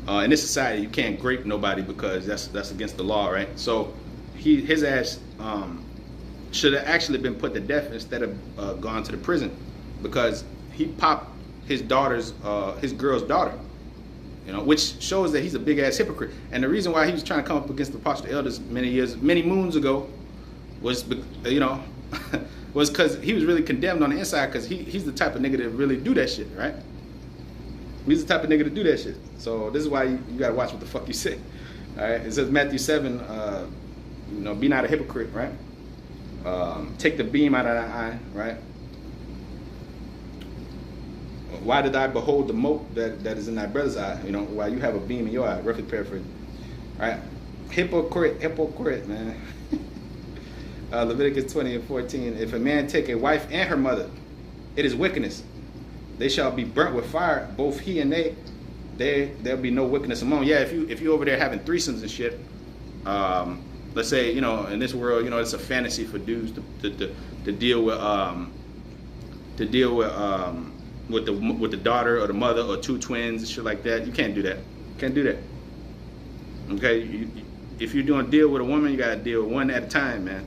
in this society you can't grape nobody because that's against the law, right? So his ass should have actually been put to death instead of gone to the prison, because he popped his girl's daughter, you know, which shows that he's a big ass hypocrite. And the reason why he was trying to come up against the apostle elders many moons ago was, you know, was because he was really condemned on the inside, because he's the type of nigga that really do that shit, right? He's the type of nigga to do that shit. So this is why you gotta watch what the fuck you say. All right. It says Matthew 7, you know, be not a hypocrite, right? Take the beam out of thy eye, right? Why did I behold the mote that is in thy brother's eye? You know, while you have a beam in your eye. Roughly paraphrased. All right. Hypocrite, man. Leviticus 20:14. If a man take a wife and her mother, it is wickedness. They shall be burnt with fire, both he and they. There'll be no wickedness among them. Yeah, if you over there having threesomes and shit, let's say, you know, in this world, you know, it's a fantasy for dudes to deal with the daughter or the mother or 2 twins and shit like that. You can't do that. Can't do that. Okay, if you're doing a deal with a woman, you gotta deal with one at a time, man.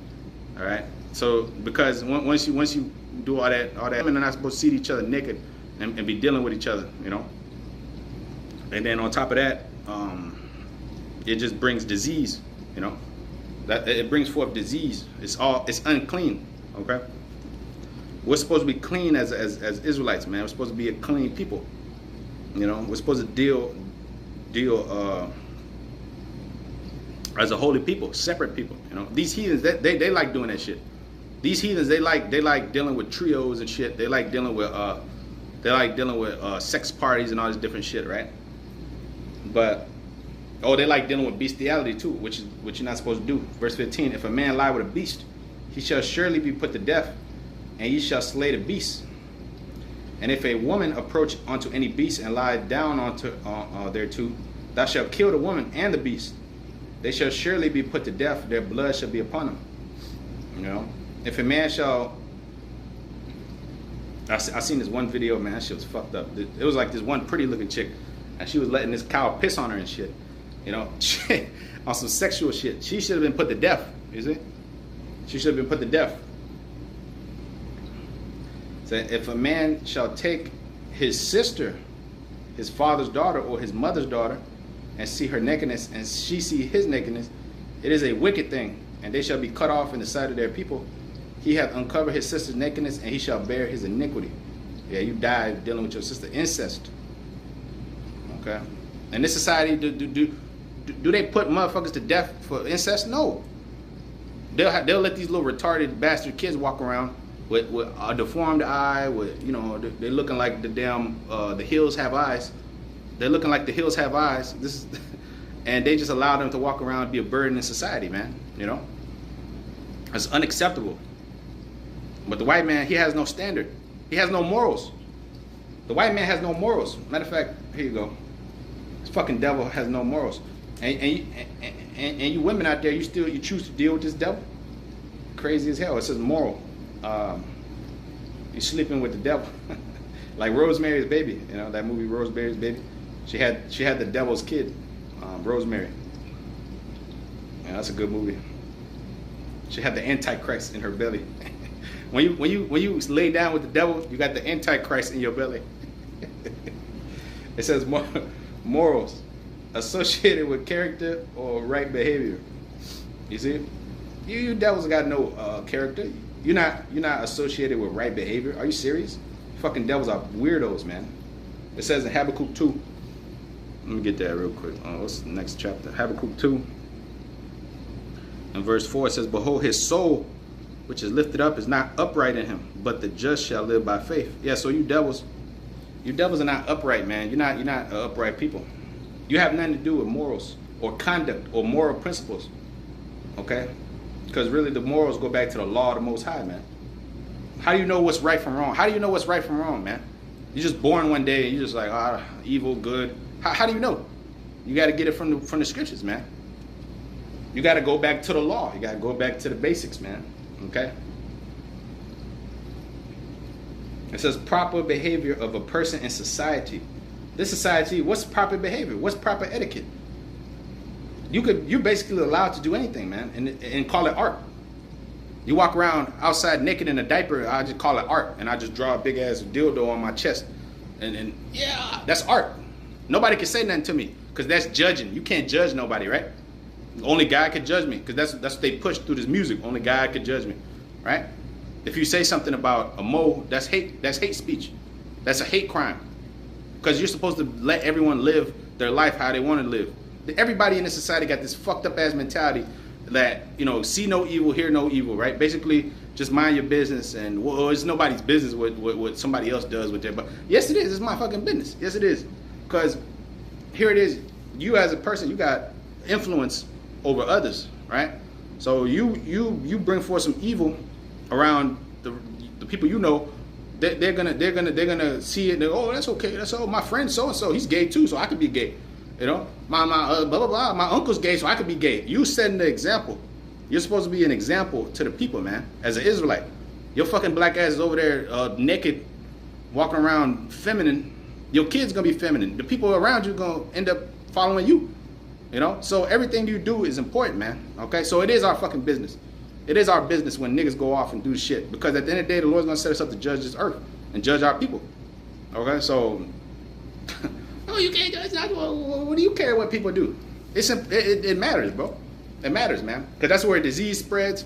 All right. So because once you do all that. Women are not supposed to see each other naked and be dealing with each other, you know. And then on top of that, it just brings disease, you know. That it brings forth disease. It's unclean. Okay. We're supposed to be clean as Israelites, man. We're supposed to be a clean people. You know, we're supposed to deal as a holy people, separate people. You know, these heathens, they like doing that shit. These heathens, they like dealing with trios and shit. They like dealing with sex parties and all this different shit, right? But they like dealing with bestiality too, which you're not supposed to do. Verse 15: If a man lie with a beast, he shall surely be put to death, and ye shall slay the beast. And if a woman approach unto any beast and lie down onto thereto, thou shalt kill the woman and the beast. They shall surely be put to death, their blood shall be upon them. You know, if a man shall, I seen this one video, man, that shit was fucked up. It was like this one pretty looking chick, and she was letting this cow piss on her and shit. You know, on some sexual shit. She should have been put to death, you see? She should have been put to death. So if a man shall take his sister, his father's daughter, or his mother's daughter, and see her nakedness, and she see his nakedness, it is a wicked thing, and they shall be cut off in the sight of their people. He hath uncovered his sister's nakedness, and he shall bear his iniquity. Yeah, you die dealing with your sister. Incest. Okay. In this society, do they put motherfuckers to death for incest? No. They'll let these little retarded bastard kids walk around with a deformed eye, with, you know, they're looking like the damn the hills have eyes. They're looking like the hills have eyes. And they just allow them to walk around and be a burden in society, man. You know, it's unacceptable. But the white man, he has no standard. He has no morals. The white man has no morals. Matter of fact, here you go. This fucking devil has no morals. And you women out there, you choose to deal with this devil? Crazy as hell. It says moral. You're sleeping with the devil. Like Rosemary's Baby, you know, that movie Rosemary's Baby. She had the devil's kid, Rosemary. Yeah, that's a good movie. She had the Antichrist in her belly. when you lay down with the devil, you got the Antichrist in your belly. It says morals associated with character or right behavior. You see, you devils got no character. You're not associated with right behavior. Are you serious? Fucking devils are weirdos, man. It says in Habakkuk 2. Let me get that real quick. What's the next chapter? Habakkuk 2. In verse 4 it says, Behold, his soul, which is lifted up, is not upright in him, but the just shall live by faith. Yeah, so you devils are not upright, man. You're not upright people. You have nothing to do with morals or conduct or moral principles. Okay? Because really the morals go back to the law of the Most High, man. How do you know what's right from wrong? How do you know what's right from wrong, man? You're just born one day and you're just like, evil, good. How do you know? You got to get it from the scriptures, man. You got to go back to the law. You got to go back to the basics, man. Okay? It says proper behavior of a person in society. This society, what's proper behavior? What's proper etiquette? You're basically allowed to do anything, man, and call it art. You walk around outside naked in a diaper, I just call it art, and I just draw a big ass dildo on my chest, and yeah, that's art. Nobody can say nothing to me because that's judging. You can't judge nobody, right? Only God could judge me because that's what they push through this music. Only God could judge me, right? If you say something about a mole, that's hate. That's hate speech. That's a hate crime because you're supposed to let everyone live their life how they want to live. Everybody in this society got this fucked up ass mentality that, you know, see no evil, hear no evil, right? Basically, just mind your business, and well, it's nobody's business what somebody else does with their. But yes, it is. It's my fucking business. Yes, it is. Because here it is. You as a person, you got influence over others, right? So you bring forth some evil around the people you know. They're gonna see it. And oh, that's okay. That's all. My friend so and so, he's gay too, so I could be gay. You know, my blah blah blah. My uncle's gay, so I could be gay. You setting the example. You're supposed to be an example to the people, man. As an Israelite, your fucking black ass is over there naked, walking around feminine. Your kid's gonna be feminine. The people around you gonna end up following you. You know, so everything you do is important, man. Okay, so it is our fucking business. It is our business when niggas go off and do shit, because at the end of the day, the Lord's gonna set us up to judge this earth and judge our people. Okay, so no, you can't judge that. What do you care what people do? It matters, bro. It matters, man, because that's where disease spreads.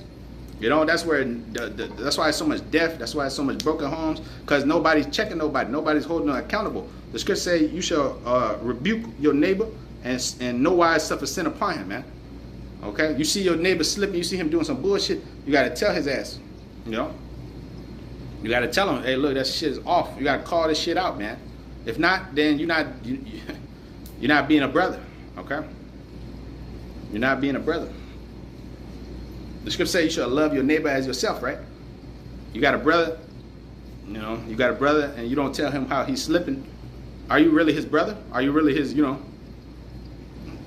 You know, that's where that's why there's so much death. That's why there's so much broken homes, because nobody's checking nobody. Nobody's holding them accountable. The scripture say you shall rebuke your neighbor and no wise suffer sin upon him, man. Okay, you see your neighbor slipping, you see him doing some bullshit, you got to tell his ass. You know, you got to tell him, hey, look, that shit is off. You got to call this shit out, man. If not, then you're not being a brother. Okay, you're not being a brother. The scripture says you shall love your neighbor as yourself, right? You got a brother, you know, you got a brother, and you don't tell him how he's slipping. Are you really his brother? Are you really his, you know?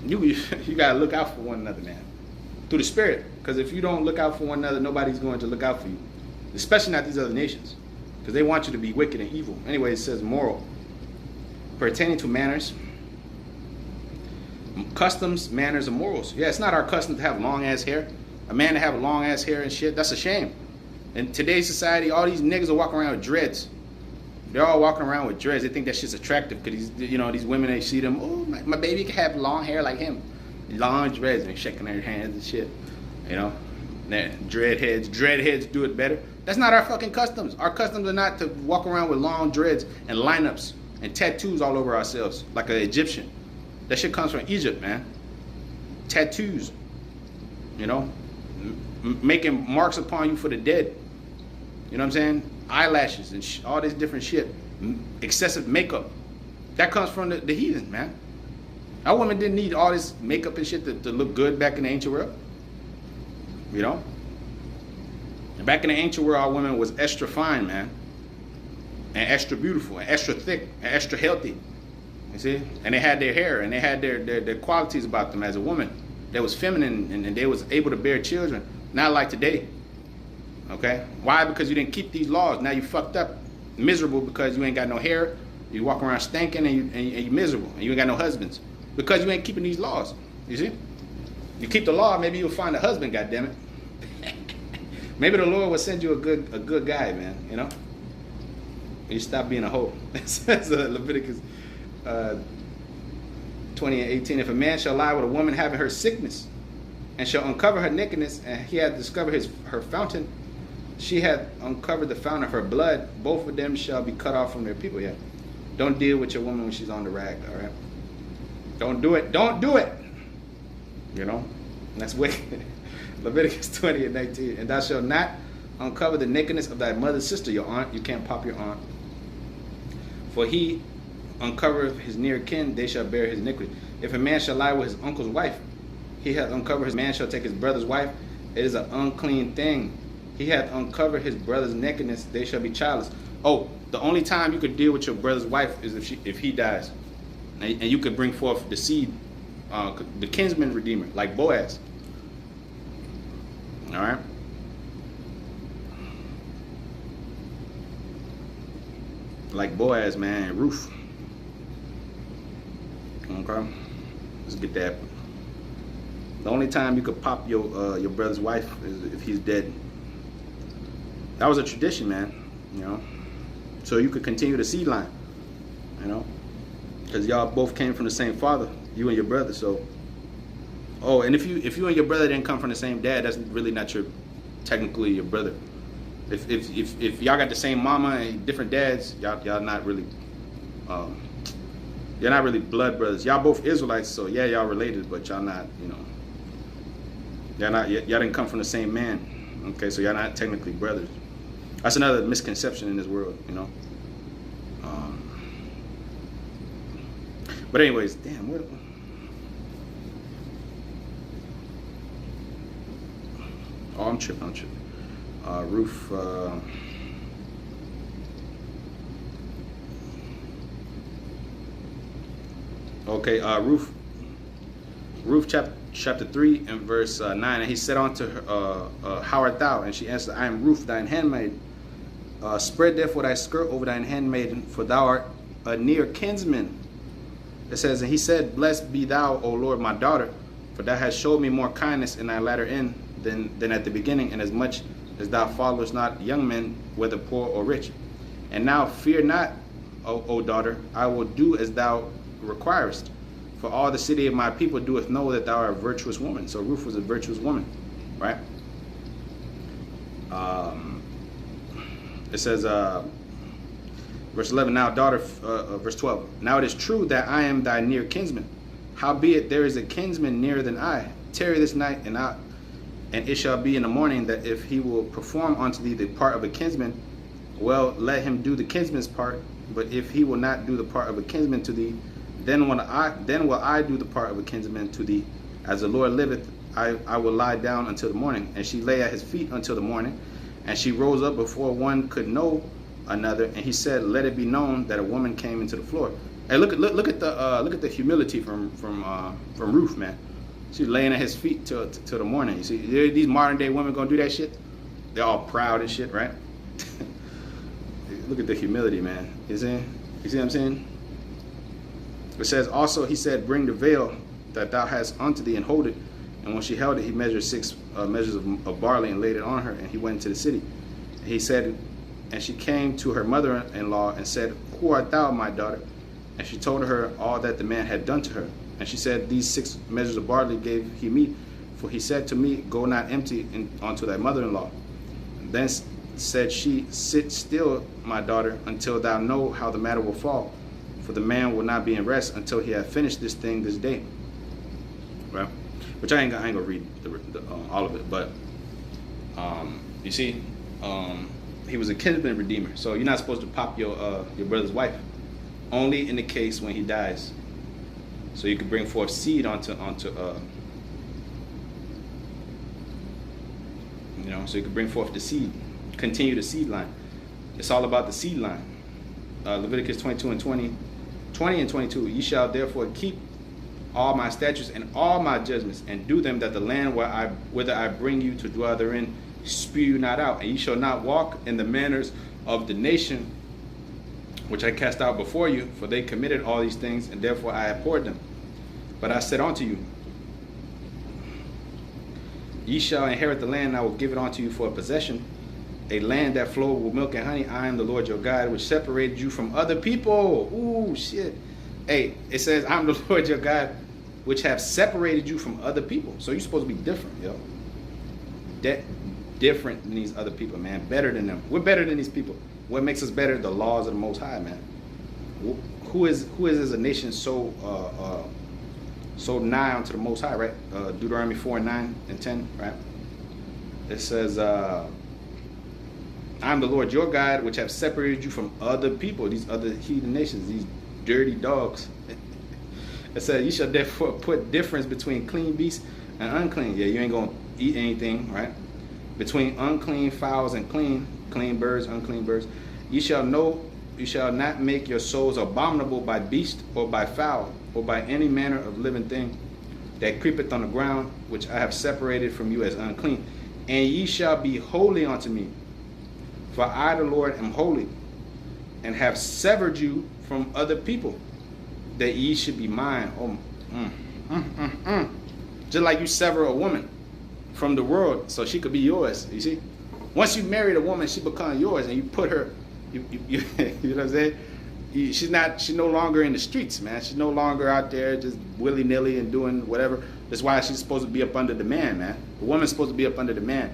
You got to look out for one another, man, through the Spirit. Because if you don't look out for one another, nobody's going to look out for you, especially not these other nations, because they want you to be wicked and evil. Anyway, it says moral, pertaining to manners, customs, manners, and morals. Yeah, it's not our custom to have long-ass hair. A man to have long-ass hair and shit, that's a shame. In today's society, all these niggas are walking around with dreads. They're all walking around with dreads. They think that shit's attractive because these, you know, these women, they see them. Oh, my baby can have long hair like him, long dreads, and shaking their hands and shit. You know, dreadheads do it better. That's not our fucking customs. Our customs are not to walk around with long dreads and lineups and tattoos all over ourselves like an Egyptian. That shit comes from Egypt, man. Tattoos, you know, making marks upon you for the dead. You know what I'm saying? Eyelashes and all this different shit. Excessive makeup. That comes from the heathen, man. Our women didn't need all this makeup and shit to look good back in the ancient world. You know? And back in the ancient world, our women was extra fine, man. And extra beautiful, and extra thick, and extra healthy. You see? And they had their hair, and they had their qualities about them as a woman. They was feminine, and they was able to bear children. Not like today. Okay? Why? Because you didn't keep these laws. Now you fucked up, miserable, because you ain't got no hair. You walk around stinking, and you miserable, and you ain't got no husbands because you ain't keeping these laws. You see? You keep the law, maybe you'll find a husband. Goddammit. Maybe the Lord will send you a good guy, man. You know? You stop being a hoe. It says Leviticus 20:18. If a man shall lie with a woman having her sickness, and shall uncover her nakedness, and he hath discovered her fountain, she hath uncovered the fountain of her blood, both of them shall be cut off from their people. Yeah. Don't deal with your woman when she's on the rag, all right? Don't do it. Don't do it. You know? That's wicked. Leviticus 20:19. And thou shalt not uncover the nakedness of thy mother's sister, your aunt. You can't pop your aunt. For he uncovereth his near kin, they shall bear his iniquity. If a man shall lie with his uncle's wife, he hath uncovered his man shall take his brother's wife. It is an unclean thing. He hath uncovered his brother's nakedness, they shall be childless. Oh, the only time you could deal with your brother's wife is if he dies. And you could bring forth the seed, the kinsman redeemer, like Boaz. All right? Like Boaz, man, and Ruth. Okay? Let's get that. The only time you could pop your brother's wife is if he's dead. That was a tradition, man. You know, so you could continue the seed line. You know, because y'all both came from the same father, you and your brother. So, oh, and if you and your brother didn't come from the same dad, that's really not technically your brother. If y'all got the same mama and different dads, y'all not really. You're not really blood brothers. Y'all both Israelites, so yeah, y'all related, but y'all not, you know. Y'all didn't come from the same man. Okay, so y'all not technically brothers. That's another misconception in this world, you know. But anyways, damn, what? Oh, I'm tripping. Ruth. Okay, Ruth chapter 3 and verse 9. And he said unto her, how art thou? And she answered, I am Ruth, thine handmaid. Spread therefore thy skirt over thine handmaiden, for thou art a near kinsman. It says, and he said, blessed be thou, O Lord, my daughter, for thou hast showed me more kindness in thy latter end than at the beginning, and as much as thou followest not young men, whether poor or rich. And now fear not, O daughter, I will do as thou requirest. For all the city of my people doeth know that thou art a virtuous woman. So Ruth was a virtuous woman, right? It says, verse 11, now daughter, verse 12, now it is true that I am thy near kinsman. Howbeit there is a kinsman nearer than I. Tarry this night, and it shall be in the morning that if he will perform unto thee the part of a kinsman, well, let him do the kinsman's part. But if he will not do the part of a kinsman to thee, then will I do the part of a kinsman to thee. As the Lord liveth, I will lie down until the morning. And she lay at his feet until the morning. And she rose up before one could know another. And he said, let it be known that a woman came into the floor. Hey, look at the humility from Ruth, man. She's laying at his feet till the morning. You see, these modern day women gonna do that shit. They're all proud and shit, right? Look at the humility, man. You see what I'm saying? It says, also he said, bring the veil that thou hast unto thee and hold it. And when she held it, he measured 6 measures of barley and laid it on her, and he went into the city. And he said, and she came to her mother-in-law and said, who art thou, my daughter? And she told her all that the man had done to her. And she said, these 6 measures of barley gave he me, for he said to me, go not empty unto thy mother-in-law. Then said she, sit still, my daughter, until thou know how the matter will fall. For the man will not be in rest until he have finished this thing this day. Right? Which I ain't gonna read all of it, but you see, he was a kinsman redeemer. So you're not supposed to pop your brother's wife, only in the case when he dies. So you could bring forth seed onto so you could bring forth the seed, continue the seed line. It's all about the seed line. Leviticus 22 and 20 and 22. Ye shall therefore keep all my statutes and all my judgments, and do them, that the land whither I bring you to dwell therein spew you not out. And ye shall not walk in the manners of the nation which I cast out before you, for they committed all these things, and therefore I abhorred them. But I said unto you, ye shall inherit the land, and I will give it unto you for a possession, a land that flowed with milk and honey. I am the Lord your God, which separated you from other people. Ooh, shit. Hey, it says, I'm the Lord your God, which have separated you from other people. So you're supposed to be different, yo. Different than these other people, man. Better than them. We're better than these people. What makes us better? The laws of the Most High, man. Who is as a nation so nigh unto the Most High, right? Deuteronomy 4, 9 and 10, right? It says, I'm the Lord your God, which have separated you from other people, these other heathen nations, these dirty dogs. It says, you shall therefore put difference between clean beasts and unclean. Yeah, you ain't going to eat anything, right? Between unclean fowls and clean birds, unclean birds. You shall not make your souls abominable by beast or by fowl or by any manner of living thing that creepeth on the ground, which I have separated from you as unclean. And ye shall be holy unto me. For I, the Lord, am holy, and have severed you from other people, that ye should be mine. Just like you sever a woman from the world so she could be yours. You see, once you married a woman, she becomes yours, and you put her. You know what I'm saying? She's no longer in the streets, man. She's no longer out there just willy nilly and doing whatever. That's why she's supposed to be up under the man, man. The woman's supposed to be up under the man.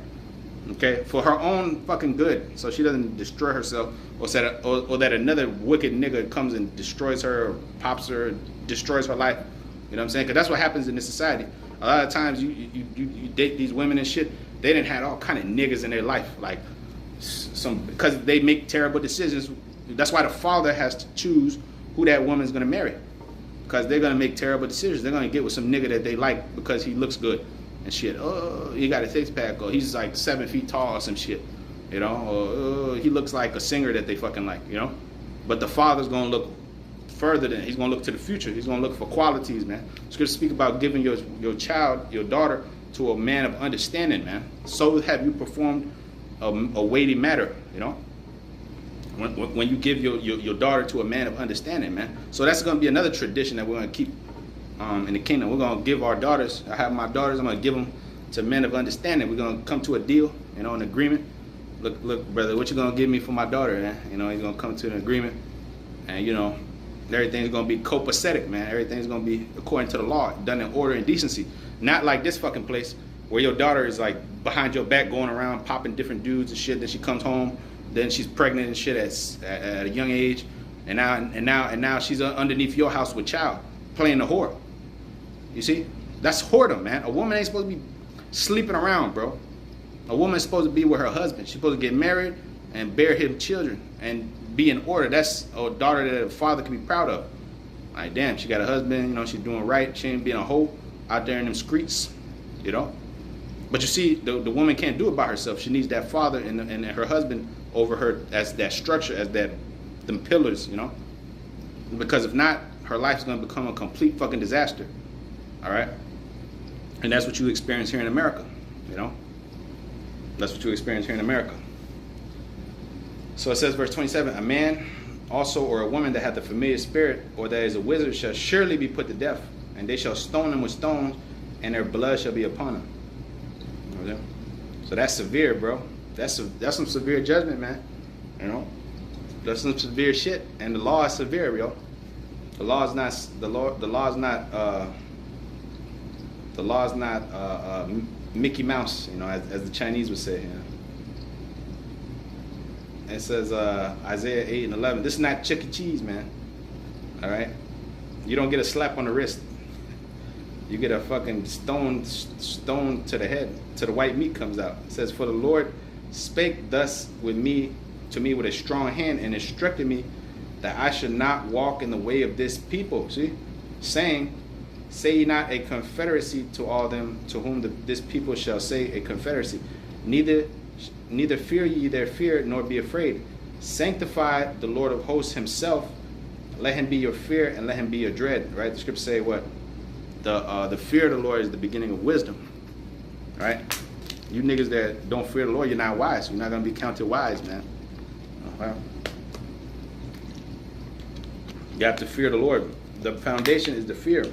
Okay, for her own fucking good, so she doesn't destroy herself, or that another wicked nigga comes and destroys her, or pops her, destroys her life. You know what I'm saying? Because that's what happens in this society. A lot of times you date these women and shit. They didn't have all kind of niggas in their life, like because they make terrible decisions. That's why the father has to choose who that woman's gonna marry, because they're gonna make terrible decisions. They're gonna get with some nigga that they like because he looks good and shit. Oh, he got a six-pack, or he's like 7 feet tall or some shit, you know, or he looks like a singer that they fucking like, you know. But the father's gonna look further than, he's gonna look to the future. He's gonna look for qualities, man. It's gonna speak about giving your child, your daughter, to a man of understanding, man. So have you performed a weighty matter, you know, when you give your daughter to a man of understanding, man. So that's gonna be another tradition that we're gonna keep in the kingdom. We're gonna give our daughters. I have my daughters. I'm gonna give them to men of understanding. We're gonna come to a deal, you know, an agreement. Look, brother, what you gonna give me for my daughter, man? You know, he's gonna come to an agreement, and you know, everything's gonna be copacetic, man. Everything's gonna be according to the law, done in order and decency. Not like this fucking place where your daughter is like behind your back going around popping different dudes and shit. Then she comes home, then she's pregnant and shit at a young age, and now she's underneath your house with child playing the whore. You see, that's whoredom, man. A woman ain't supposed to be sleeping around, bro. A woman is supposed to be with her husband. She's supposed to get married and bear him children and be in order. That's a daughter that a father can be proud of. Like, damn, she got a husband, you know, she's doing right. She ain't being a hoe out there in them streets, you know. But you see, the woman can't do it by herself. She needs that father and her husband over her as that structure, as them pillars, you know. Because if not, her life's going to become a complete fucking disaster. All right? And that's what you experience here in America, you know. That's what you experience here in America. So it says, verse 27, a man also or a woman that hath a familiar spirit or that is a wizard shall surely be put to death, and they shall stone them with stones, and their blood shall be upon them. Okay? So that's severe, bro. That's some severe judgment, man. You know, that's some severe shit, and the law is severe, yo. The law is not Mickey Mouse, you know, as the Chinese would say. You know? It says Isaiah 8 and 11. This is not Chuck E. Cheese, man. All right, you don't get a slap on the wrist. You get a fucking stone to the head, till the white meat comes out. It says, for the Lord spake thus to me with a strong hand, and instructed me that I should not walk in the way of this people. See, saying, say ye not a confederacy to all them to whom this people shall say a confederacy. Neither fear ye their fear, nor be afraid. Sanctify the Lord of hosts himself. Let him be your fear, and let him be your dread. Right? The scriptures say what? The fear of the Lord is the beginning of wisdom. Right? You niggas that don't fear the Lord, you're not wise. You're not going to be counted wise, man. Well, you have to fear the Lord. The foundation is the fear.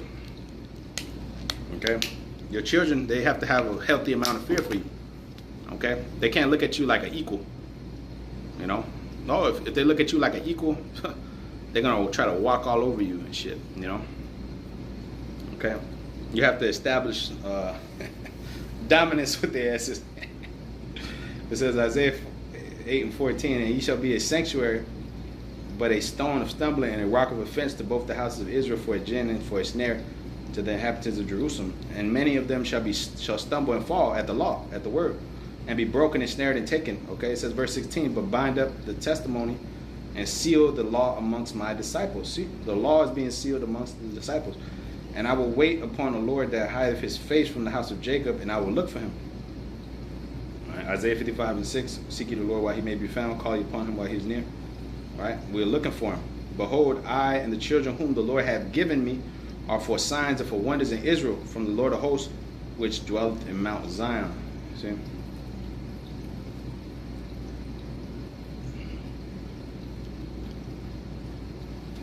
Okay? Your children, they have to have a healthy amount of fear for you. Okay? They can't look at you like an equal. You know? No, if they look at you like an equal, they're going to try to walk all over you and shit. You know? Okay? You have to establish dominance with their asses. It says Isaiah 8 and 14, and ye shall be a sanctuary, but a stone of stumbling and a rock of offense to both the houses of Israel, for a gin and for a snare to the inhabitants of Jerusalem. And many of them shall stumble and fall at the law, at the word, and be broken and snared and taken. Okay, it says verse 16, but bind up the testimony and seal the law amongst my disciples. See, the law is being sealed amongst the disciples. And I will wait upon the Lord that hideth his face from the house of Jacob, and I will look for him. All right, Isaiah 55 and 6, seek ye the Lord while he may be found, call ye upon him while he is near. All right, we're looking for him. Behold, I and the children whom the Lord hath given me are for signs and for wonders in Israel, from the Lord of hosts, which dwelleth in Mount Zion. See?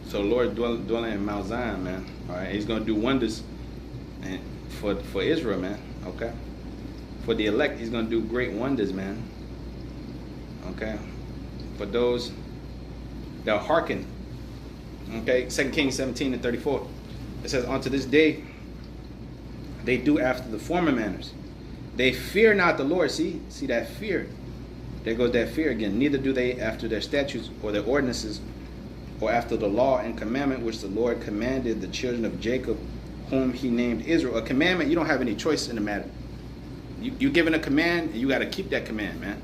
So the Lord dwelling in Mount Zion, man. All right, he's going to do wonders and for Israel, man. Okay? For the elect, he's going to do great wonders, man. Okay? For those that hearken. Okay? 2 Kings 17 and 34. It says, unto this day, they do after the former manners. They fear not the Lord. See that fear. There goes that fear again. Neither do they after their statutes or their ordinances, or after the law and commandment which the Lord commanded the children of Jacob, whom he named Israel. A commandment, you don't have any choice in the matter. You're given a command, and you got to keep that command, man.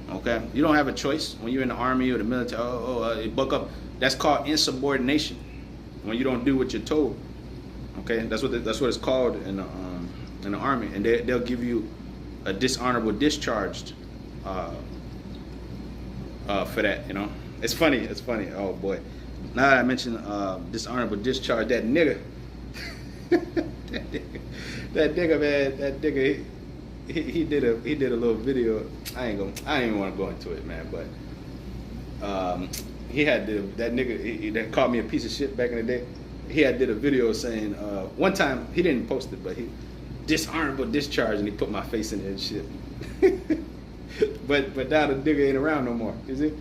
Okay? You don't have a choice when you're in the army or the military. Buck up. That's called insubordination. When you don't do what you're told. Okay? That's what it's called in the army. And they'll give you a dishonorable discharge for that, you know. It's funny. Oh boy. Now that I mentioned dishonorable discharge, that nigga, that nigga, man, that nigga, he did a little video. I ain't even want to go into it, man. But he had that nigga that called me a piece of shit back in the day. He had did a video saying one time, he didn't post it, but dishonorable discharge, and he put my face in there and shit. but now the nigga ain't around no more, is it?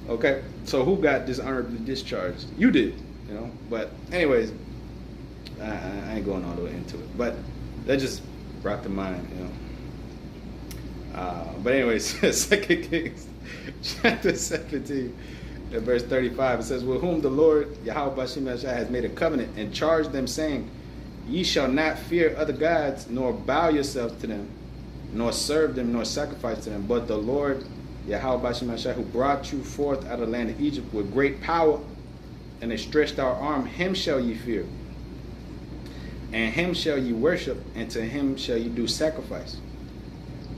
Okay, so who got dishonorably discharged? You did, you know. But anyways, I ain't going all the way into it. But that just brought to mind, you know. But anyways, 2 Kings chapter 17, at verse 35, it says, with whom the Lord Yahweh Bashim has made a covenant, and charged them, saying, ye shall not fear other gods, nor bow yourselves to them, nor serve them, nor sacrifice to them, but the Lord Yahweh Bashim who brought you forth out of the land of Egypt with great power and a stretched out arm, him shall ye fear, and him shall ye worship, and to him shall ye do sacrifice.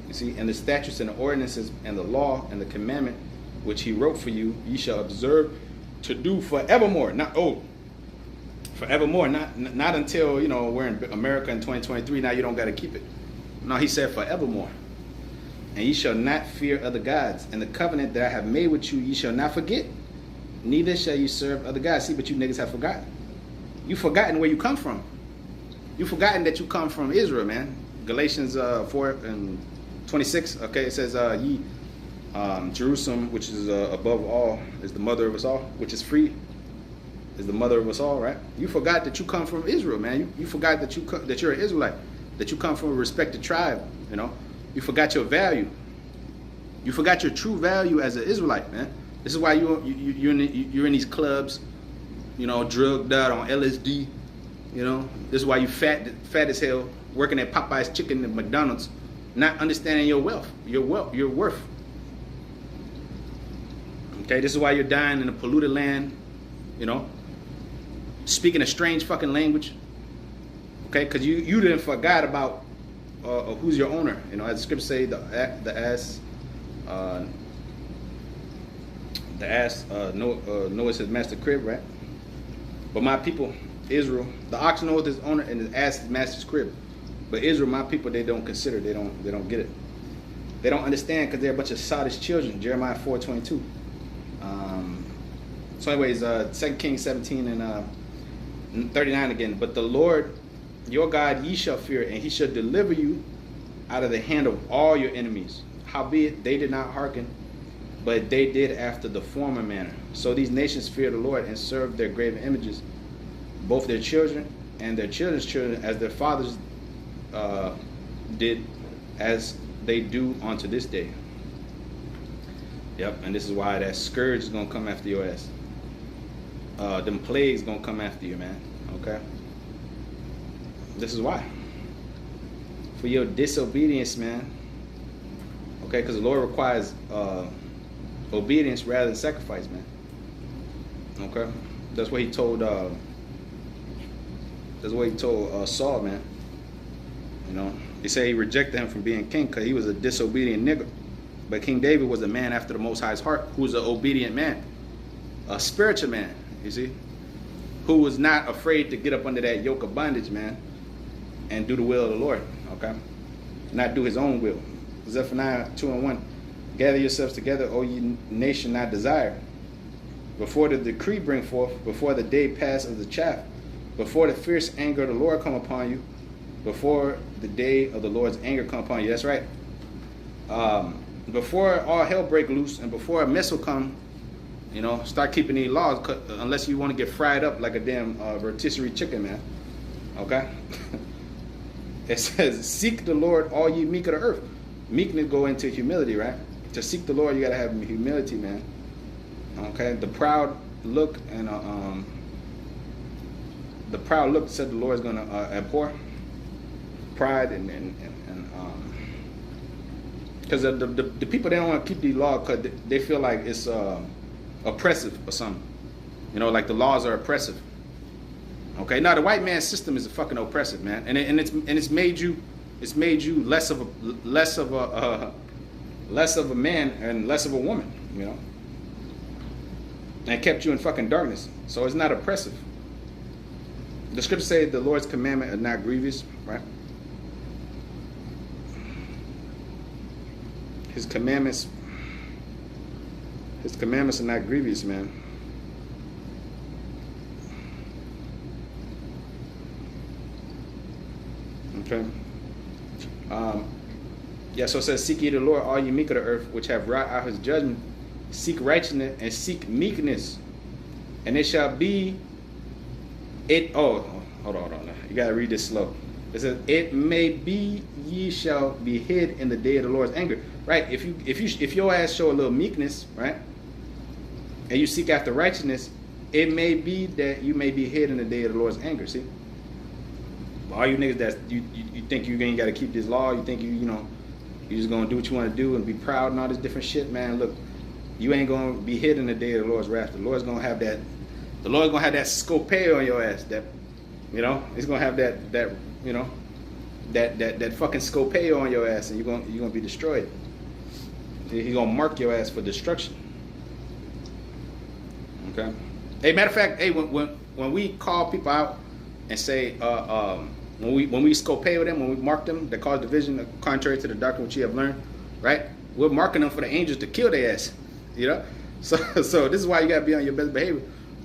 You see, and the statutes and the ordinances and the law and the commandment which he wrote for you, ye shall observe to do forevermore. Forevermore, not until, you know, we're in America in 2023, now you don't got to keep it. No, he said forevermore. And ye shall not fear other gods, and the covenant that I have made with you, ye shall not forget, neither shall you serve other gods. See, but you niggas have forgotten. You forgotten where you come from. You forgotten that you come from Israel, man. Galatians 4 and 26, okay, it says, Jerusalem, which is above all, is the mother of us all, which is free, is the mother of us all, right? You forgot that you come from Israel, man. You forgot that that you're an Israelite, that you come from a respected tribe, you know. You forgot your value. You forgot your true value as an Israelite, man. This is why you're in these clubs, you know, drugged out on LSD, you know. This is why you fat as hell, working at Popeye's Chicken and McDonald's, not understanding your worth. Okay, this is why you're dying in a polluted land, you know, speaking a strange fucking language. Okay, because you didn't forgot about who's your owner. You know, as the scriptures say, the ass knows his master crib, right? But my people, Israel, the ox knows his owner, and the ass his master's crib. But Israel, my people, they don't consider, they don't get it. They don't understand because they're a bunch of sottish children. Jeremiah 4:22. So anyways, 2 Kings 17 and 39 again. But the Lord your God ye shall fear, and he shall deliver you out of the hand of all your enemies. Howbeit they did not hearken, but they did after the former manner. So these nations fear the Lord and serve their graven images, both their children and their children's children, as their fathers did, as they do unto this day. Yep, and this is why that scourge is going to come after your ass. Them plagues going to come after you, man. Okay? This is why. For your disobedience, man. Okay? Because the Lord requires obedience rather than sacrifice, man. Okay? That's what he told Saul, man. You know, he said he rejected him from being king because he was a disobedient nigger. But King David was a man after the Most High's heart, who was an obedient man, a spiritual man, you see, who was not afraid to get up under that yoke of bondage, man, and do the will of the Lord, okay? Not do his own will. Zephaniah 2:1, gather yourselves together, O ye nation not desired, before the decree bring forth, before the day pass of the chaff, before the fierce anger of the Lord come upon you, before the day of the Lord's anger come upon you. That's right. Before all hell break loose and before a missile come, you know, start keeping these laws, unless you want to get fried up like a damn rotisserie chicken, man. Okay? It says, seek the Lord, all ye meek of the earth. Meekness go into humility, right? To seek the Lord, you got to have humility, man. Okay? The proud look and the proud look said the Lord is going to abhor pride and because the people, they don't want to keep these laws because they feel like it's oppressive or something. You know, like the laws are oppressive. Okay, now the white man's system is a fucking oppressive, man, and it's made you less of a man and less of a woman, you know, and kept you in fucking darkness. So it's not oppressive. The scriptures say the Lord's commandment are not grievous, right? His commandments are not grievous, man. Okay. Yeah, so it says, seek ye the Lord, all ye meek of the earth, which have wrought out his judgment. Seek righteousness and seek meekness. And it shall be, hold on. You got to read this slow. It says, it may be ye shall be hid in the day of the Lord's anger. Right? If your ass show a little meekness, right? And you seek after righteousness, it may be that you may be hid in the day of the Lord's anger. See? All you niggas that you think you ain't got to keep this law, you think you're just gonna do what you want to do and be proud and all this different shit, man. Look, you ain't gonna be hid in the day of the Lord's wrath. The Lord's gonna have that. The Lord's gonna have that scopeo on your ass. That, He's gonna have that fucking scopeo on your ass, and you're gonna be destroyed. He's gonna mark your ass for destruction. Okay. Hey, matter of fact, hey, when we call people out and say, when we scopeo them, when we mark them, that cause division, contrary to the doctrine which you have learned, right? We're marking them for the angels to kill their ass, So this is why you gotta be on your best behavior,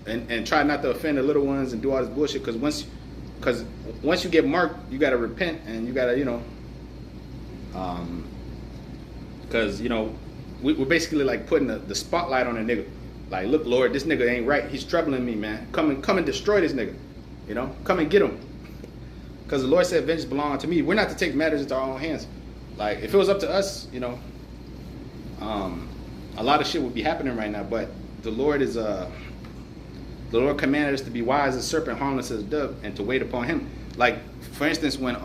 and try not to offend the little ones and do all this bullshit. Because once you get marked, you gotta repent, and you gotta, because we're basically like putting the spotlight on a nigga. Like, look, Lord, this nigga ain't right. He's troubling me, man. Come and destroy this nigga. Come and get him. Because the Lord said, vengeance belongs to me. We're not to take matters into our own hands. Like, if it was up to us, a lot of shit would be happening right now. But the Lord commanded us to be wise as a serpent, harmless as a dove, and to wait upon him. Like, for instance, when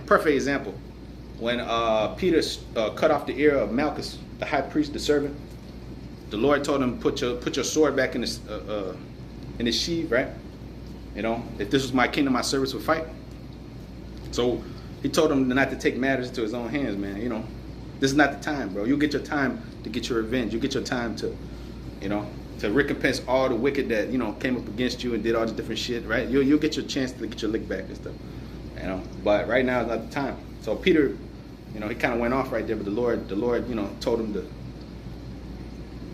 perfect example, when Peter cut off the ear of Malchus, the high priest, the servant, the Lord told him, put your sword back in his sheath, right? If this was my kingdom, my servants would fight. So he told him not to take matters into his own hands, man. This is not the time, bro. You'll get your time to get your revenge. You'll get your time to recompense all the wicked that, came up against you and did all this different shit, right? You'll get your chance to get your lick back and stuff, But right now is not the time. So Peter, he kind of went off right there, but the Lord, told him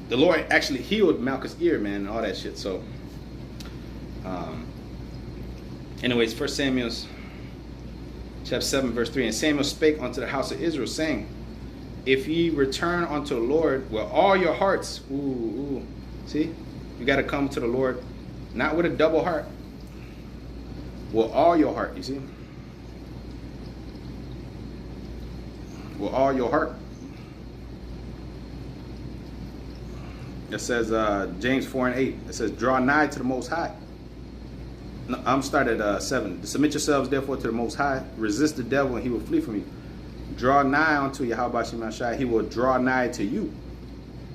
the Lord actually healed Malchus' ear, man, and all that shit. So, anyways, 1 Samuel chapter 7, verse 3, and Samuel spake unto the house of Israel, saying, if ye return unto the Lord with all your hearts, see, you got to come to the Lord, not with a double heart, with all your heart, you see, with all your heart. It says, James 4 and 8, it says, draw nigh to the Most High. No, I'm started at 7. Submit yourselves therefore to the Most High. Resist the devil and he will flee from you. Draw nigh unto Yahweh Shemashai. He will draw nigh to you.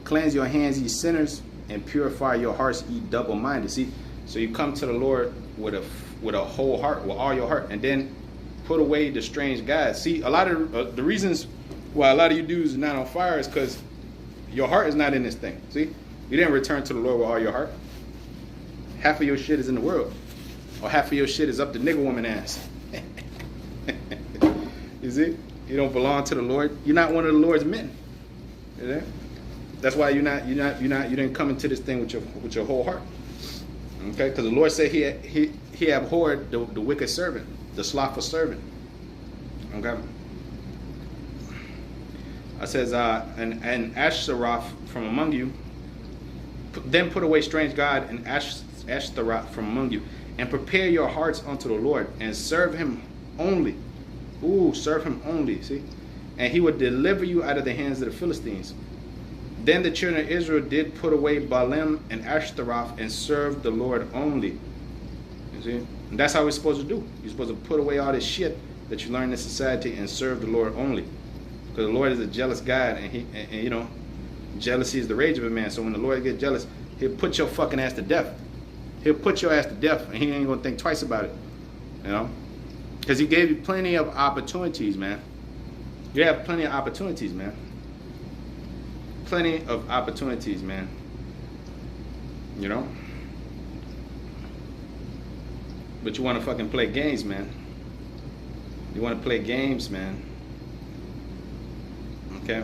Cleanse your hands, ye sinners, and purify your hearts, ye double-minded. See, so you come to the Lord with a whole heart, with all your heart, and then put away the strange gods. See, a lot of the reasons why a lot of you dudes are not on fire is because your heart is not in this thing. See, you didn't return to the Lord with all your heart. Half of your shit is in the world, or half of your shit is up the nigga woman ass. You see, you don't belong to the Lord. You're not one of the Lord's men. You know? That's why you didn't come into this thing with your whole heart. Okay, because the Lord said he abhorred the wicked servant, the slothful servant. Okay. It says, and Ashtaroth from among you, then put away strange God and Ashtaroth from among you, and prepare your hearts unto the Lord, and serve him only. Ooh, serve him only, see? And he would deliver you out of the hands of the Philistines. Then the children of Israel did put away Baalim and Ashtaroth and serve the Lord only. You see? And that's how we're supposed to do. You're supposed to put away all this shit that you learn in society and serve the Lord only. Because the Lord is a jealous God, and jealousy is the rage of a man. So when the Lord gets jealous, he'll put your fucking ass to death. He'll put your ass to death, and he ain't gonna think twice about it. Because he gave you plenty of opportunities, man. You have plenty of opportunities, man. Plenty of opportunities, man. But you want to fucking play games, man. You want to play games, man. Okay.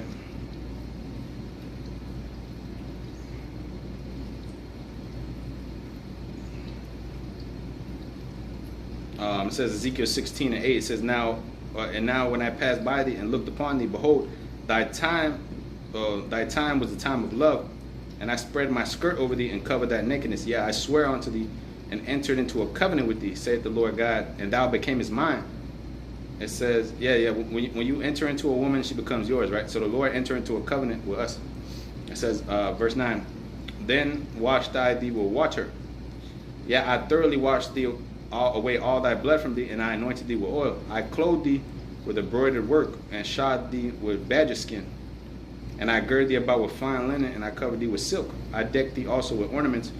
It says Ezekiel 16 and 8. It says, now and now when I passed by thee and looked upon thee, behold, thy time was the time of love, and I spread my skirt over thee and covered thy nakedness. Yeah, I swear unto thee and entered into a covenant with thee, saith the Lord God, and thou becamest mine. It says, when you enter into a woman, she becomes yours, right? So the Lord entered into a covenant with us. It says, verse 9, then washed I thee with water. Yeah, I thoroughly washed thee away all thy blood from thee, and I anointed thee with oil. I clothed thee with embroidered work, and shod thee with badger skin. And I girded thee about with fine linen, and I covered thee with silk. I decked thee also with ornaments,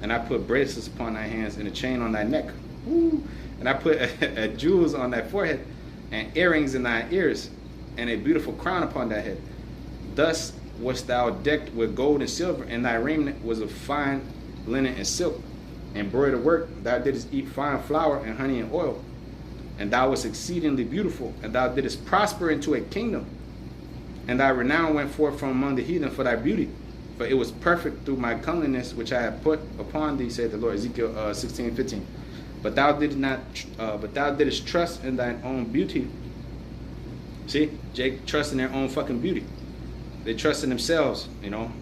and I put bracelets upon thy hands, and a chain on thy neck. Woo. And I put jewels on thy forehead, and earrings in thy ears, and a beautiful crown upon thy head. Thus wast thou decked with gold and silver, and thy raiment was of fine linen and silk, embroidered work. Thou didst eat fine flour and honey and oil, and thou wast exceedingly beautiful, and thou didst prosper into a kingdom. And thy renown went forth from among the heathen for thy beauty, for it was perfect through my comeliness which I have put upon thee, saith the Lord. Ezekiel 16:15. But thou didst trust in thine own beauty. See, Jake trusts in their own fucking beauty. They trust in themselves.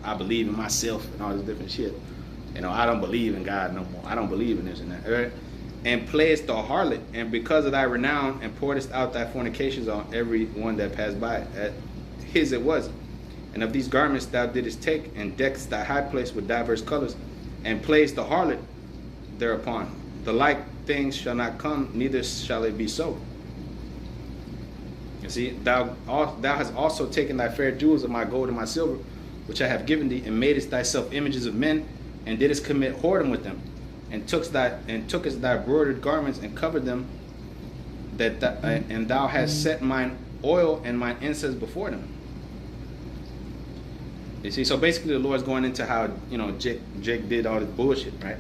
I believe in myself and all this different shit. I don't believe in God no more. I don't believe in this and that. Right? And playest the harlot, and because of thy renown, and pouredst out thy fornications on every one that passed by. His it was. And of these garments thou didst take, and decked thy high place with diverse colors, and playest the harlot thereupon. The like things shall not come, neither shall it be so. You see, thou hast also taken thy fair jewels of my gold and my silver, which I have given thee, and madest thyself images of men, and didst commit whoredom with them, and tookest thy broidered garments and covered them, and thou hast set mine oil and mine incense before them. You see, so basically the Lord's going into how Jake did all this bullshit, right?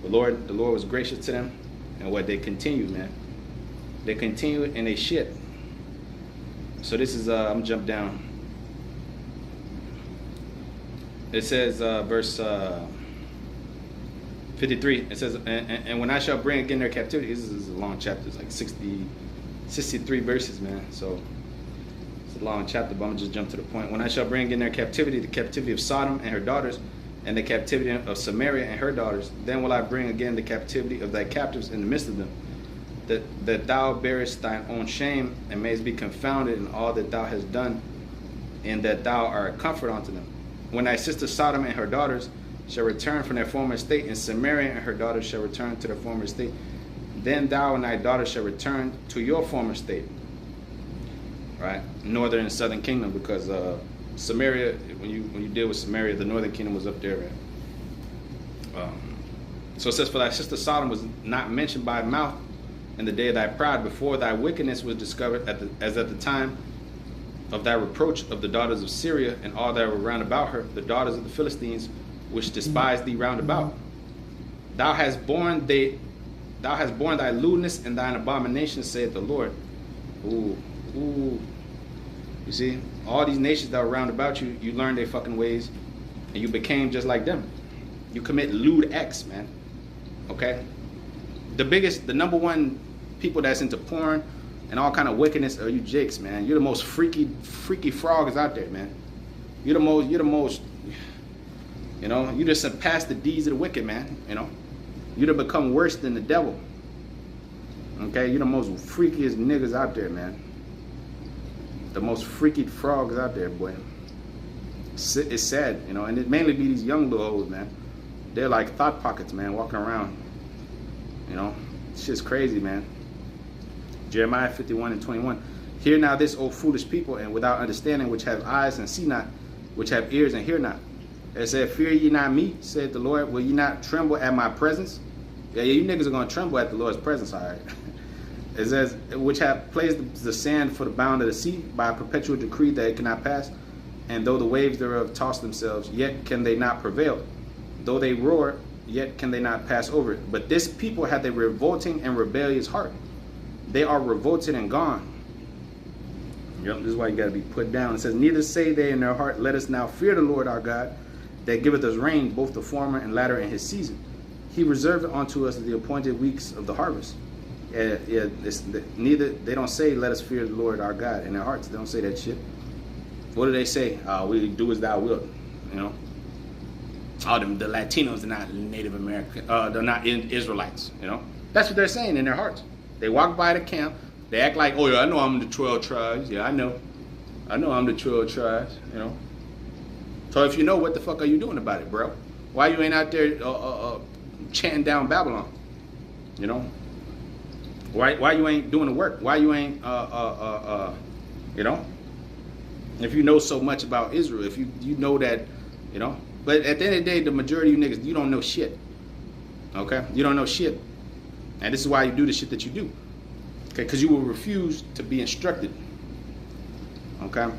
The Lord was gracious to them, and what they continued, man. They continued and they shit. So this is I'm gonna jump down. It says verse 53. It says, and when I shall bring again their captivity. This is a long chapter. It's like 63 verses, man. So it's a long chapter, but I'm gonna just jump to the point. When I shall bring in their captivity, the captivity of Sodom and her daughters, and the captivity of Samaria and her daughters, then will I bring again the captivity of thy captives in the midst of them, that thou bearest thine own shame, and mayest be confounded in all that thou hast done, and that thou art a comfort unto them. When thy sister Sodom and her daughters shall return from their former estate, and Samaria and her daughters shall return to their former estate, then thou and thy daughters shall return to your former state. Right, northern and southern kingdom, because Samaria, when you deal with Samaria, the northern kingdom was up there. Right? So it says, for thy sister Sodom was not mentioned by mouth in the day of thy pride, before thy wickedness was discovered, as at the time of thy reproach of the daughters of Syria and all that were round about her, the daughters of the Philistines, which despised thee round about. Thou hast borne thy lewdness and thine abominations, saith the Lord. Ooh. You see, all these nations that were round about you, you learned their fucking ways, and you became just like them. You commit lewd acts, man. Okay? The number one people that's into porn and all kind of wickedness are you jakes, man. You're the most freaky frogs out there, man. You're the most, you just surpass the deeds of the wicked, man. You'd have become worse than the devil. Okay? You're the most freakiest niggas out there, man. The most freaky frogs out there, boy. It's sad, and it mainly be these young little hoes, man. They're like thought pockets, man, walking around. It's just crazy, man. Jeremiah 51:21. Hear now this, O foolish people, and without understanding, which have eyes and see not, which have ears and hear not. It said, fear ye not me, said the Lord. Will ye not tremble at my presence? Yeah, you niggas are going to tremble at the Lord's presence, all right? It says, which have placed the sand for the bound of the sea by a perpetual decree that it cannot pass. And though the waves thereof toss themselves, yet can they not prevail. Though they roar, yet can they not pass over it. But this people have a revolting and rebellious heart. They are revolted and gone. Yep, this is why you got to be put down. It says, neither say they in their heart, let us now fear the Lord our God, that giveth us rain, both the former and latter in his season. He reserved unto us the appointed weeks of the harvest. Neither they don't say, "Let us fear the Lord our God" in their hearts. They don't say that shit. What do they say? We do as thou wilt. You know. Oh, the Latinos are not Native American. They're not Israelites. You know. That's what they're saying in their hearts. They walk by the camp. They act like, "Oh yeah, I know I'm the 12 tribes. Yeah, I know I'm the 12 tribes." You know. So if you know, what the fuck are you doing about it, bro? Why you ain't out there chanting down Babylon? You know. Why you ain't doing the work? Why you ain't you know? If you know so much about Israel, if you know that, you know. But at the end of the day, the majority of you niggas, you don't know shit. Okay? You don't know shit. And this is why you do the shit that you do. Okay? Because you will refuse to be instructed. Okay?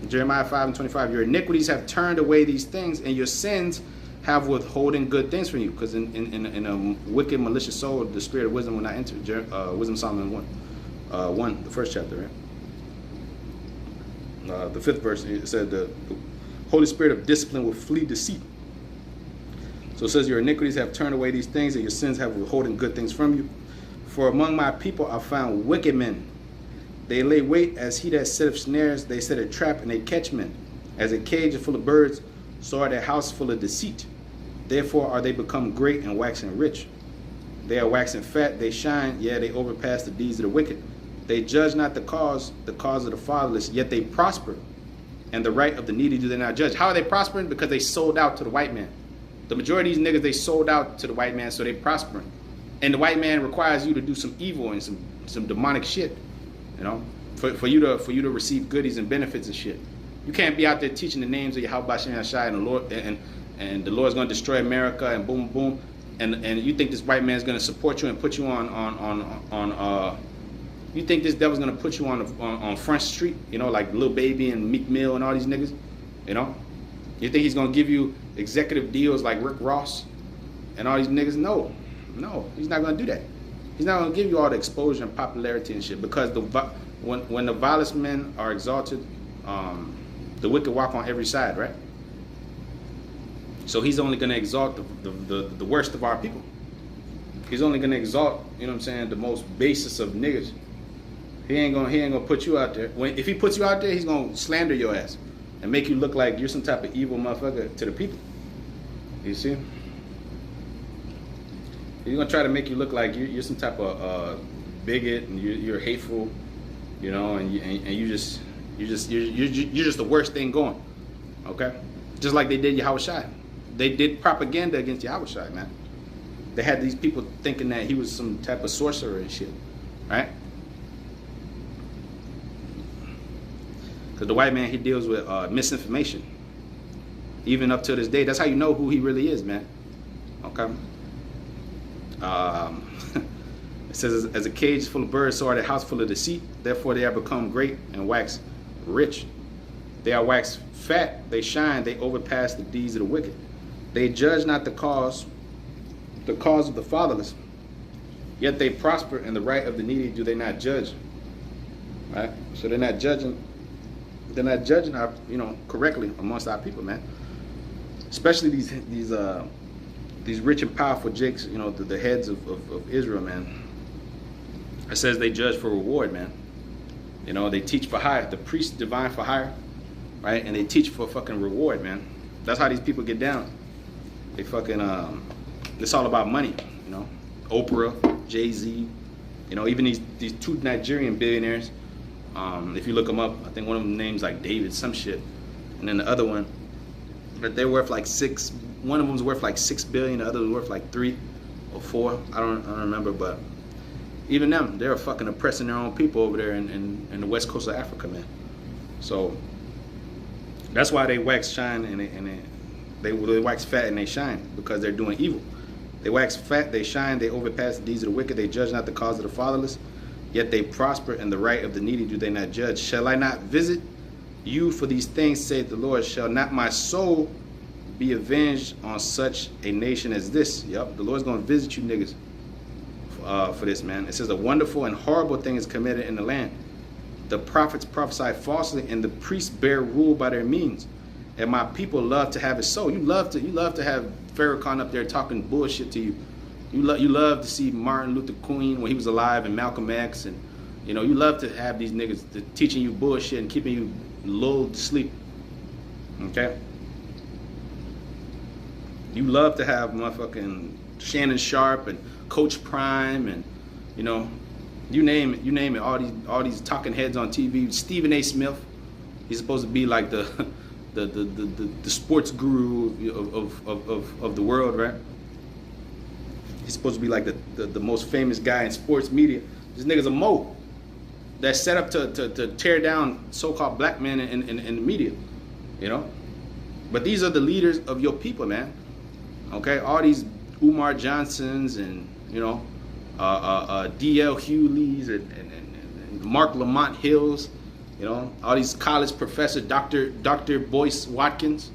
Jeremiah 5:25, your iniquities have turned away these things, and your sins have withholding good things from you. Because in a wicked, malicious soul, the spirit of wisdom will not enter. Wisdom Solomon 1, the first chapter, right? The 5th verse, it said the Holy Spirit of discipline will flee deceit. So it says, your iniquities have turned away these things, and your sins have withholding good things from you. For among my people I found wicked men. They lay wait as he that setteth snares. They set a trap and they catch men. As a cage full of birds, so are their house full of deceit. Therefore are they become great and waxing rich. They are waxing fat, they shine, yeah, they overpass the deeds of the wicked. They judge not the cause of the fatherless, yet they prosper. And the right of the needy do they not judge. How are they prospering? Because they sold out to the white man. The majority of these niggas, they sold out to the white man, so they prospering. And the white man requires you to do some evil and some demonic shit, you know, for you to receive goodies and benefits and shit. You can't be out there teaching the names of Yahweh Shem Yashai and the Lord, and the Lord's going to destroy America and boom boom, and you think this white man's going to support you and put you on you think this devil's going to put you on Front Street, you know, like Lil Baby and Meek Mill and all these niggas, you know? You think he's going to give you executive deals like Rick Ross and all these niggas? No, he's not going to do that. He's not going to give you all the exposure and popularity and shit, because when the vilest men are exalted, the wicked walk on every side, right? So he's only going to exalt the worst of our people. He's only going to exalt, you know what I'm saying, the most basest of niggas. He ain't gonna put you out there. If he puts you out there, he's gonna slander your ass and make you look like you're some type of evil motherfucker to the people. You see? He's gonna try to make you look like you're some type of bigot and you're hateful, you know, and you're just the worst thing going. Okay? Just like they did Yahweh Shai. They did propaganda against Yahweh Shai, man. They had these people thinking that he was some type of sorcerer and shit, right? Because the white man, he deals with misinformation. Even up to this day. That's how you know who he really is, man. Okay? It says, as a cage full of birds, so are the house full of deceit. Therefore they are become great and wax rich. They are waxed fat, they shine, they overpass the deeds of the wicked. They judge not the cause of the fatherless, yet they prosper, and the right of the needy do they not judge. Right? So they're not judging our, you know, correctly amongst our people, man. Especially these rich and powerful jakes, you know, the heads of Israel, man. It says they judge for reward, man. You know, they teach for hire. The priests divine for hire, right? And they teach for fucking reward, man. That's how these people get down. They fucking it's all about money, you know. Oprah, Jay-Z, you know, even these two Nigerian billionaires. If you look them up, I think one of them names like David, some shit, and then the other one, but they're worth like one of them's worth like $6 billion, the other's worth like 3 or 4. I don't remember, but even them, they're fucking oppressing their own people over there in the west coast of Africa, man. So that's why they wax shine and they wax fat and they shine, because they're doing evil. They wax fat, they shine, they overpass the deeds of the wicked, they judge not the cause of the fatherless, yet they prosper, and the right of the needy do they not judge. Shall I not visit you for these things, saith the Lord? Shall not my soul be avenged on such a nation as this? Yep, the Lord's going to visit you niggas for this, man. It says a wonderful and horrible thing is committed in the land. The prophets prophesy falsely, and the priests bear rule by their means. And my people love to have it so. You love to have Farrakhan up there talking bullshit to you, You love to see Martin Luther King when he was alive and Malcolm X, and you love to have these niggas teaching you bullshit and keeping you lulled to sleep. Okay? You love to have motherfucking Shannon Sharp and Coach Prime and you name it. All these talking heads on TV. Stephen A. Smith, he's supposed to be like the sports guru of the world, right? He's supposed to be like the most famous guy in sports media. This nigga's a mo that's set up to tear down so-called black men in the media, But these are the leaders of your people, man. Okay, all these Umar Johnsons and D.L. Hewleys and Mark Lamont Hills, all these college professors, Dr. Boyce Watkins,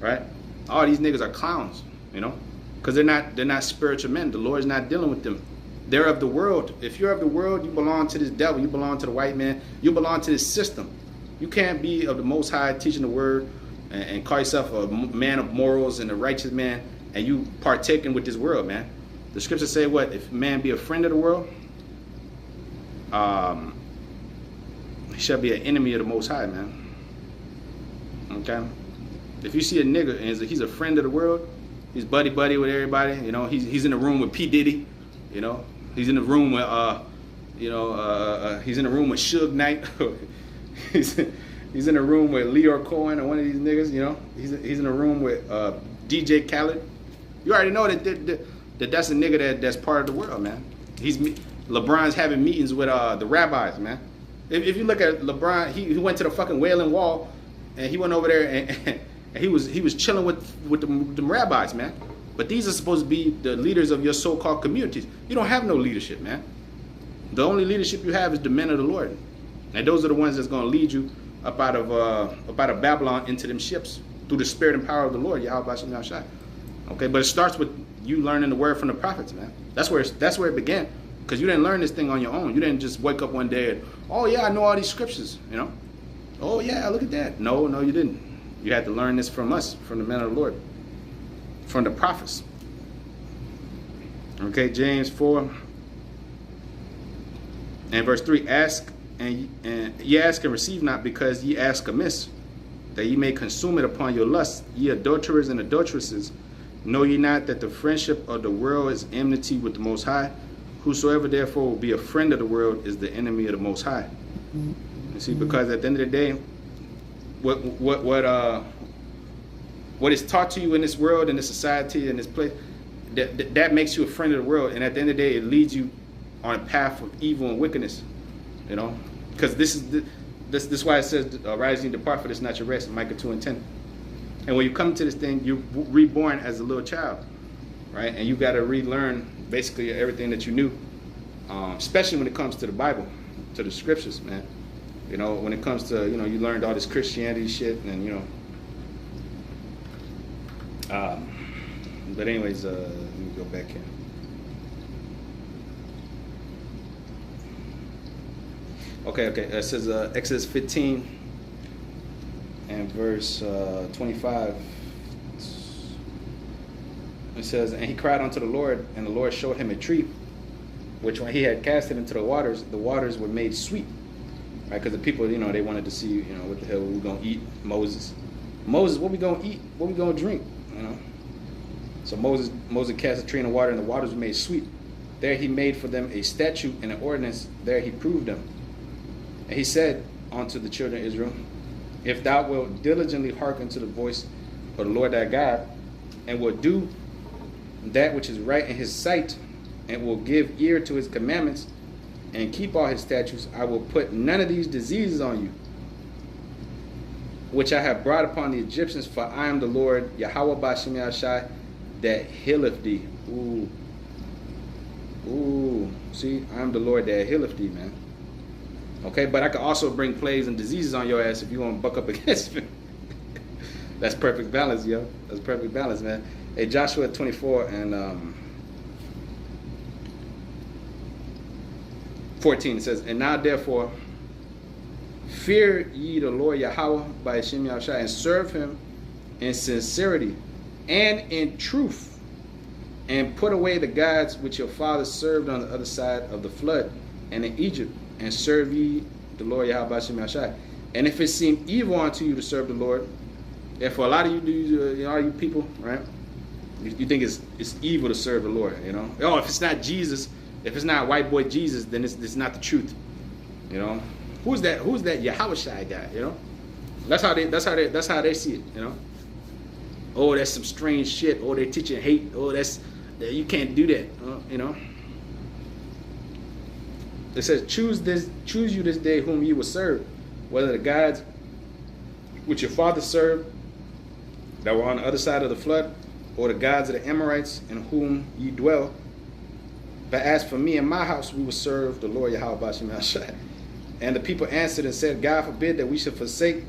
right? All these niggas are clowns, because they're not spiritual men. The Lord's not dealing with them. They're of the world. If you're of the world, you belong to this devil. You belong to the white man. You belong to this system. You can't be of the Most High, teaching the word, and call yourself a man of morals and a righteous man, and you partaking with this world, man. The scriptures say what? If man be a friend of the world, he shall be an enemy of the Most High, man. Okay? If you see a nigga and he's a friend of the world, he's buddy with everybody, he's in the room with P. Diddy, he's in the room with he's in the room with Suge Knight. he's in the room with Leor Cohen or one of these niggas, he's in the room with DJ Khaled. You already know that's a nigga that's part of the world, man. LeBron's having meetings with the rabbis, man. If you look at LeBron, he went to the fucking Wailing Wall, and he went over there and he was chilling with the rabbis, man. But these are supposed to be the leaders of your so-called communities. You don't have no leadership, man. The only leadership you have is the men of the Lord, and those are the ones that's going to lead you up out of Babylon into them ships through the spirit and power of the Lord, Yahweh Bashem Yahshai. Okay, but it starts with you learning the word from the prophets, man. That's where it began. Because you didn't learn this thing on your own. You didn't just wake up one day and, oh yeah, I know all these scriptures, Oh yeah, look at that. No, you didn't. You had to learn this from us, from the men of the Lord, from the prophets. Okay, James 4 and verse 3, ask and ye ask and receive not, because ye ask amiss, that ye may consume it upon your lust. Ye adulterers and adulteresses, know ye not that the friendship of the world is enmity with the Most High? Whosoever therefore will be a friend of the world is the enemy of the Most High. You see, because at the end of the day, what is taught to you in this world, in this society, in this place, that makes you a friend of the world, and at the end of the day, it leads you on a path of evil and wickedness. Because this is why it says, "Rise and depart, for this is not your rest." Micah 2:10. And when you come to this thing, you're reborn as a little child, right? And you got to relearn basically everything that you knew, especially when it comes to the Bible, to the scriptures, man. When it comes to, you learned all this Christianity shit, and but anyways, let me go back here. Okay. It says Exodus 15 and verse 25. It says, and he cried unto the Lord, and the Lord showed him a tree, which when he had cast it into the waters were made sweet. Right? Because the people, they wanted to see, what the hell we going to eat. Moses, what we going to eat? What we going to drink? So Moses cast a tree in the water, and the waters were made sweet. There he made for them a statute and an ordinance. There he proved them. And he said unto the children of Israel, if thou wilt diligently hearken to the voice of the Lord thy God, and will do that which is right in his sight, and will give ear to his commandments, and keep all his statutes, I will put none of these diseases on you, which I have brought upon the Egyptians, for I am the Lord, Yahweh Bashem Yahshai, that healeth thee. See, I am the Lord that healeth thee, man. Okay, but I can also bring plagues and diseases on your ass if you want to buck up against me. That's perfect balance, yo. That's perfect balance, man. Hey, Joshua 24 and 14, it says, and now therefore fear ye the Lord Yahweh by Hashem Yahushua, and serve him in sincerity and in truth and put away the gods which your fathers served on the other side of the flood and in Egypt, and serve ye the Lord Yahweh Shem Yahshai. And if it seem evil unto you to serve the Lord, and for a lot of you, all you people, right? You think it's evil to serve the Lord, you know? Oh, if it's not Jesus, if it's not white boy Jesus, then it's not the truth, you know? Who's that Yahushai guy, you know? That's how they see it, you know? Oh, that's some strange shit. Oh, they're teaching hate. Oh, you can't do that, you know? It says, choose you this day whom you will serve, whether the gods which your fathers served that were on the other side of the flood, or the gods of the Amorites in whom ye dwell. But as for me and my house, we will serve the Lord Yahweh Bashim Hashai. And the people answered and said, God forbid that we should forsake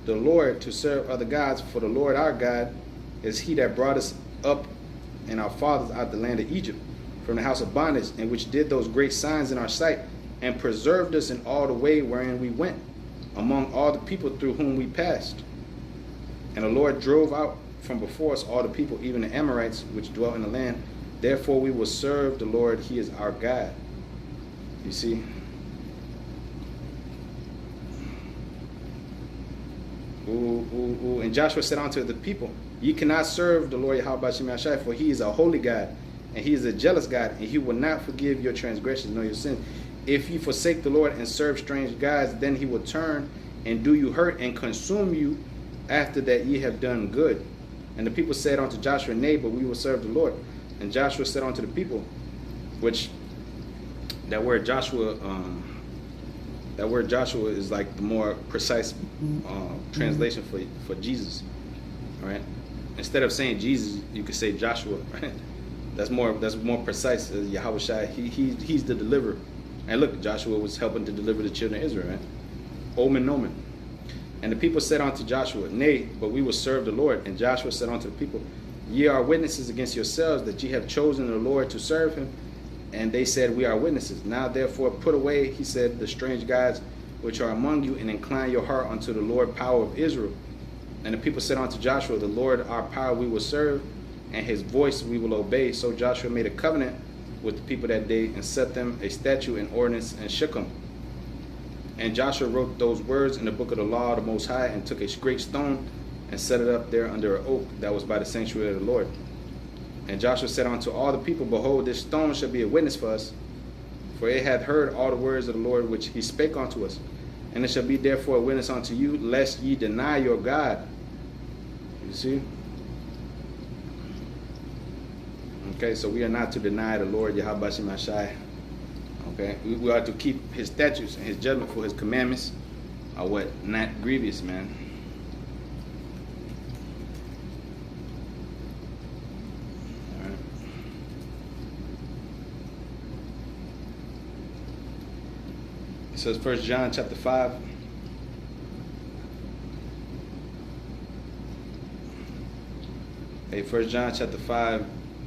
the Lord to serve other gods, for the Lord our God is he that brought us up and our fathers out of the land of Egypt, from the house of bondage, and which did those great signs in our sight, and preserved us in all the way wherein we went, among all the people through whom we passed. And the Lord drove out from before us all the people, even the Amorites, which dwelt in the land. Therefore we will serve the Lord, he is our God. You see? And Joshua said unto the people, ye cannot serve the Lord Yahweh Bashim Yahshai, for he is a holy God, and he is a jealous God, and he will not forgive your transgressions nor your sins. If you forsake the Lord and serve strange gods, then he will turn and do you hurt and consume you after that ye have done good. And the people said unto Joshua, nay, but we will serve the Lord. And Joshua said unto the people, which that word Joshua is like the more precise translation for Jesus. All right. Instead of saying Jesus, you could say Joshua. Right? That's more precise. Yahweh Shai, he's the deliverer. And look, Joshua was helping to deliver the children of Israel. Right? Omen, omen. And the people said unto Joshua, nay, but we will serve the Lord. And Joshua said unto the people, ye are witnesses against yourselves that ye have chosen the Lord to serve him. And they said, we are witnesses. Now therefore put away, he said, the strange gods which are among you, and incline your heart unto the Lord power of Israel. And the people said unto Joshua, the Lord our power we will serve, and his voice we will obey. So Joshua made a covenant with the people that day, and set them a statute and ordinance, and shook them. And Joshua wrote those words in the book of the law of the Most High, and took a great stone, and set it up there under an oak that was by the sanctuary of the Lord. And Joshua said unto all the people, behold, this stone shall be a witness for us, for it hath heard all the words of the Lord which he spake unto us. And it shall be therefore a witness unto you, lest ye deny your God. You see? Okay, so we are not to deny the Lord Yahweh Bashim Hashai. Okay, we are to keep his statutes and his judgment, for his commandments are what? Not grievous, man. All right. It says 1 John chapter 5. Hey, 1 John chapter 5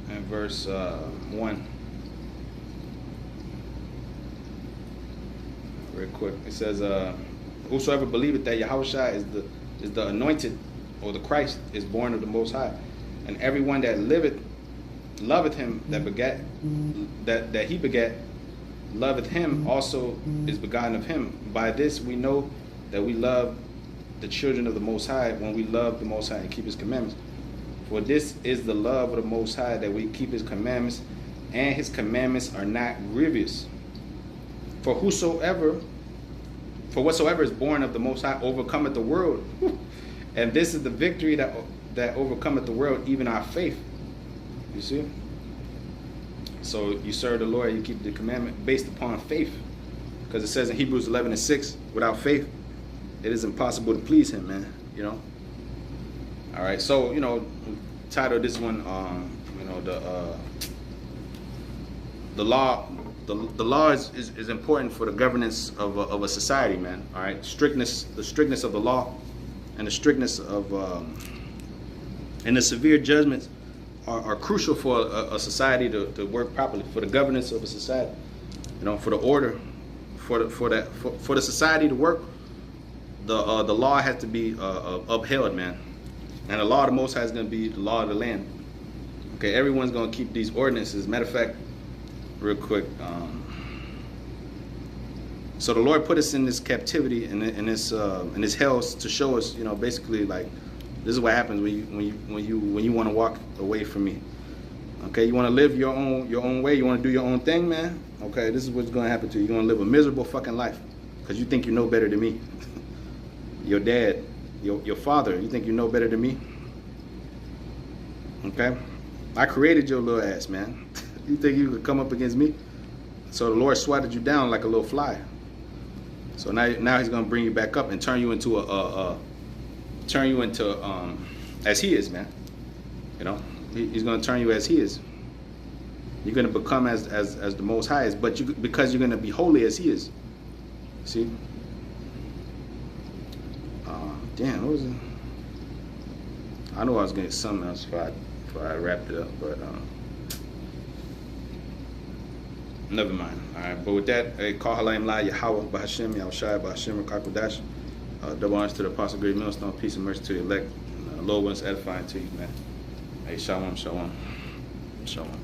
and verse 1. Very quick. It says, whosoever believeth that Yahushua is the anointed, or the Christ, is born of the Most High. And everyone that loveth him that begat, that he begat, loveth him also is begotten of him. By this we know that we love the children of the Most High, when we love the Most High and keep his commandments. For this is the love of the Most High, that we keep his commandments, and his commandments are not grievous. For whatsoever is born of the Most High overcometh the world. And this is the victory that overcometh the world, even our faith. You see? So you serve the Lord, you keep the commandment based upon faith. Because it says in Hebrews 11:6, without faith, it is impossible to please him, man. You know? All right, so, title this one, the law. The law is important for the governance of a society, man. All right, the strictness of the law, and the strictness of and the severe judgments are crucial for a society to work properly, for the governance of a society. For the order, for the society to work, the law has to be upheld, man. And the law of the Most High is going to be the law of the land. Okay, everyone's gonna keep these ordinances. Matter of fact, real quick. So the Lord put us in this captivity and in this hell to show us, you know, basically like this is what happens when you want to walk away from me. Okay, you want to live your own way. You want to do your own thing, man. Okay, this is what's gonna happen to you. You're gonna live a miserable fucking life because you think you know better than me. Your dad, your father, you think you know better than me. Okay, I created your little ass, man. You think you could come up against me? So the Lord swatted you down like a little fly. So now he's gonna bring you back up and turn you into as he is, man. You know, he's gonna turn you as he is. You're gonna become as the Most High is, but because you're gonna be holy as he is. See? Damn, what was it? I know I was getting something else before I wrapped it up, but never mind. All right, but with that, hey, call Halayim La Yahweh Bahashem Yahushai Bahashem Rakakudash. Double honors to the Apostle Great Millstone. Peace and mercy to the elect. Lord was edifying to you, man. Hey, shalom, shalom, shalom.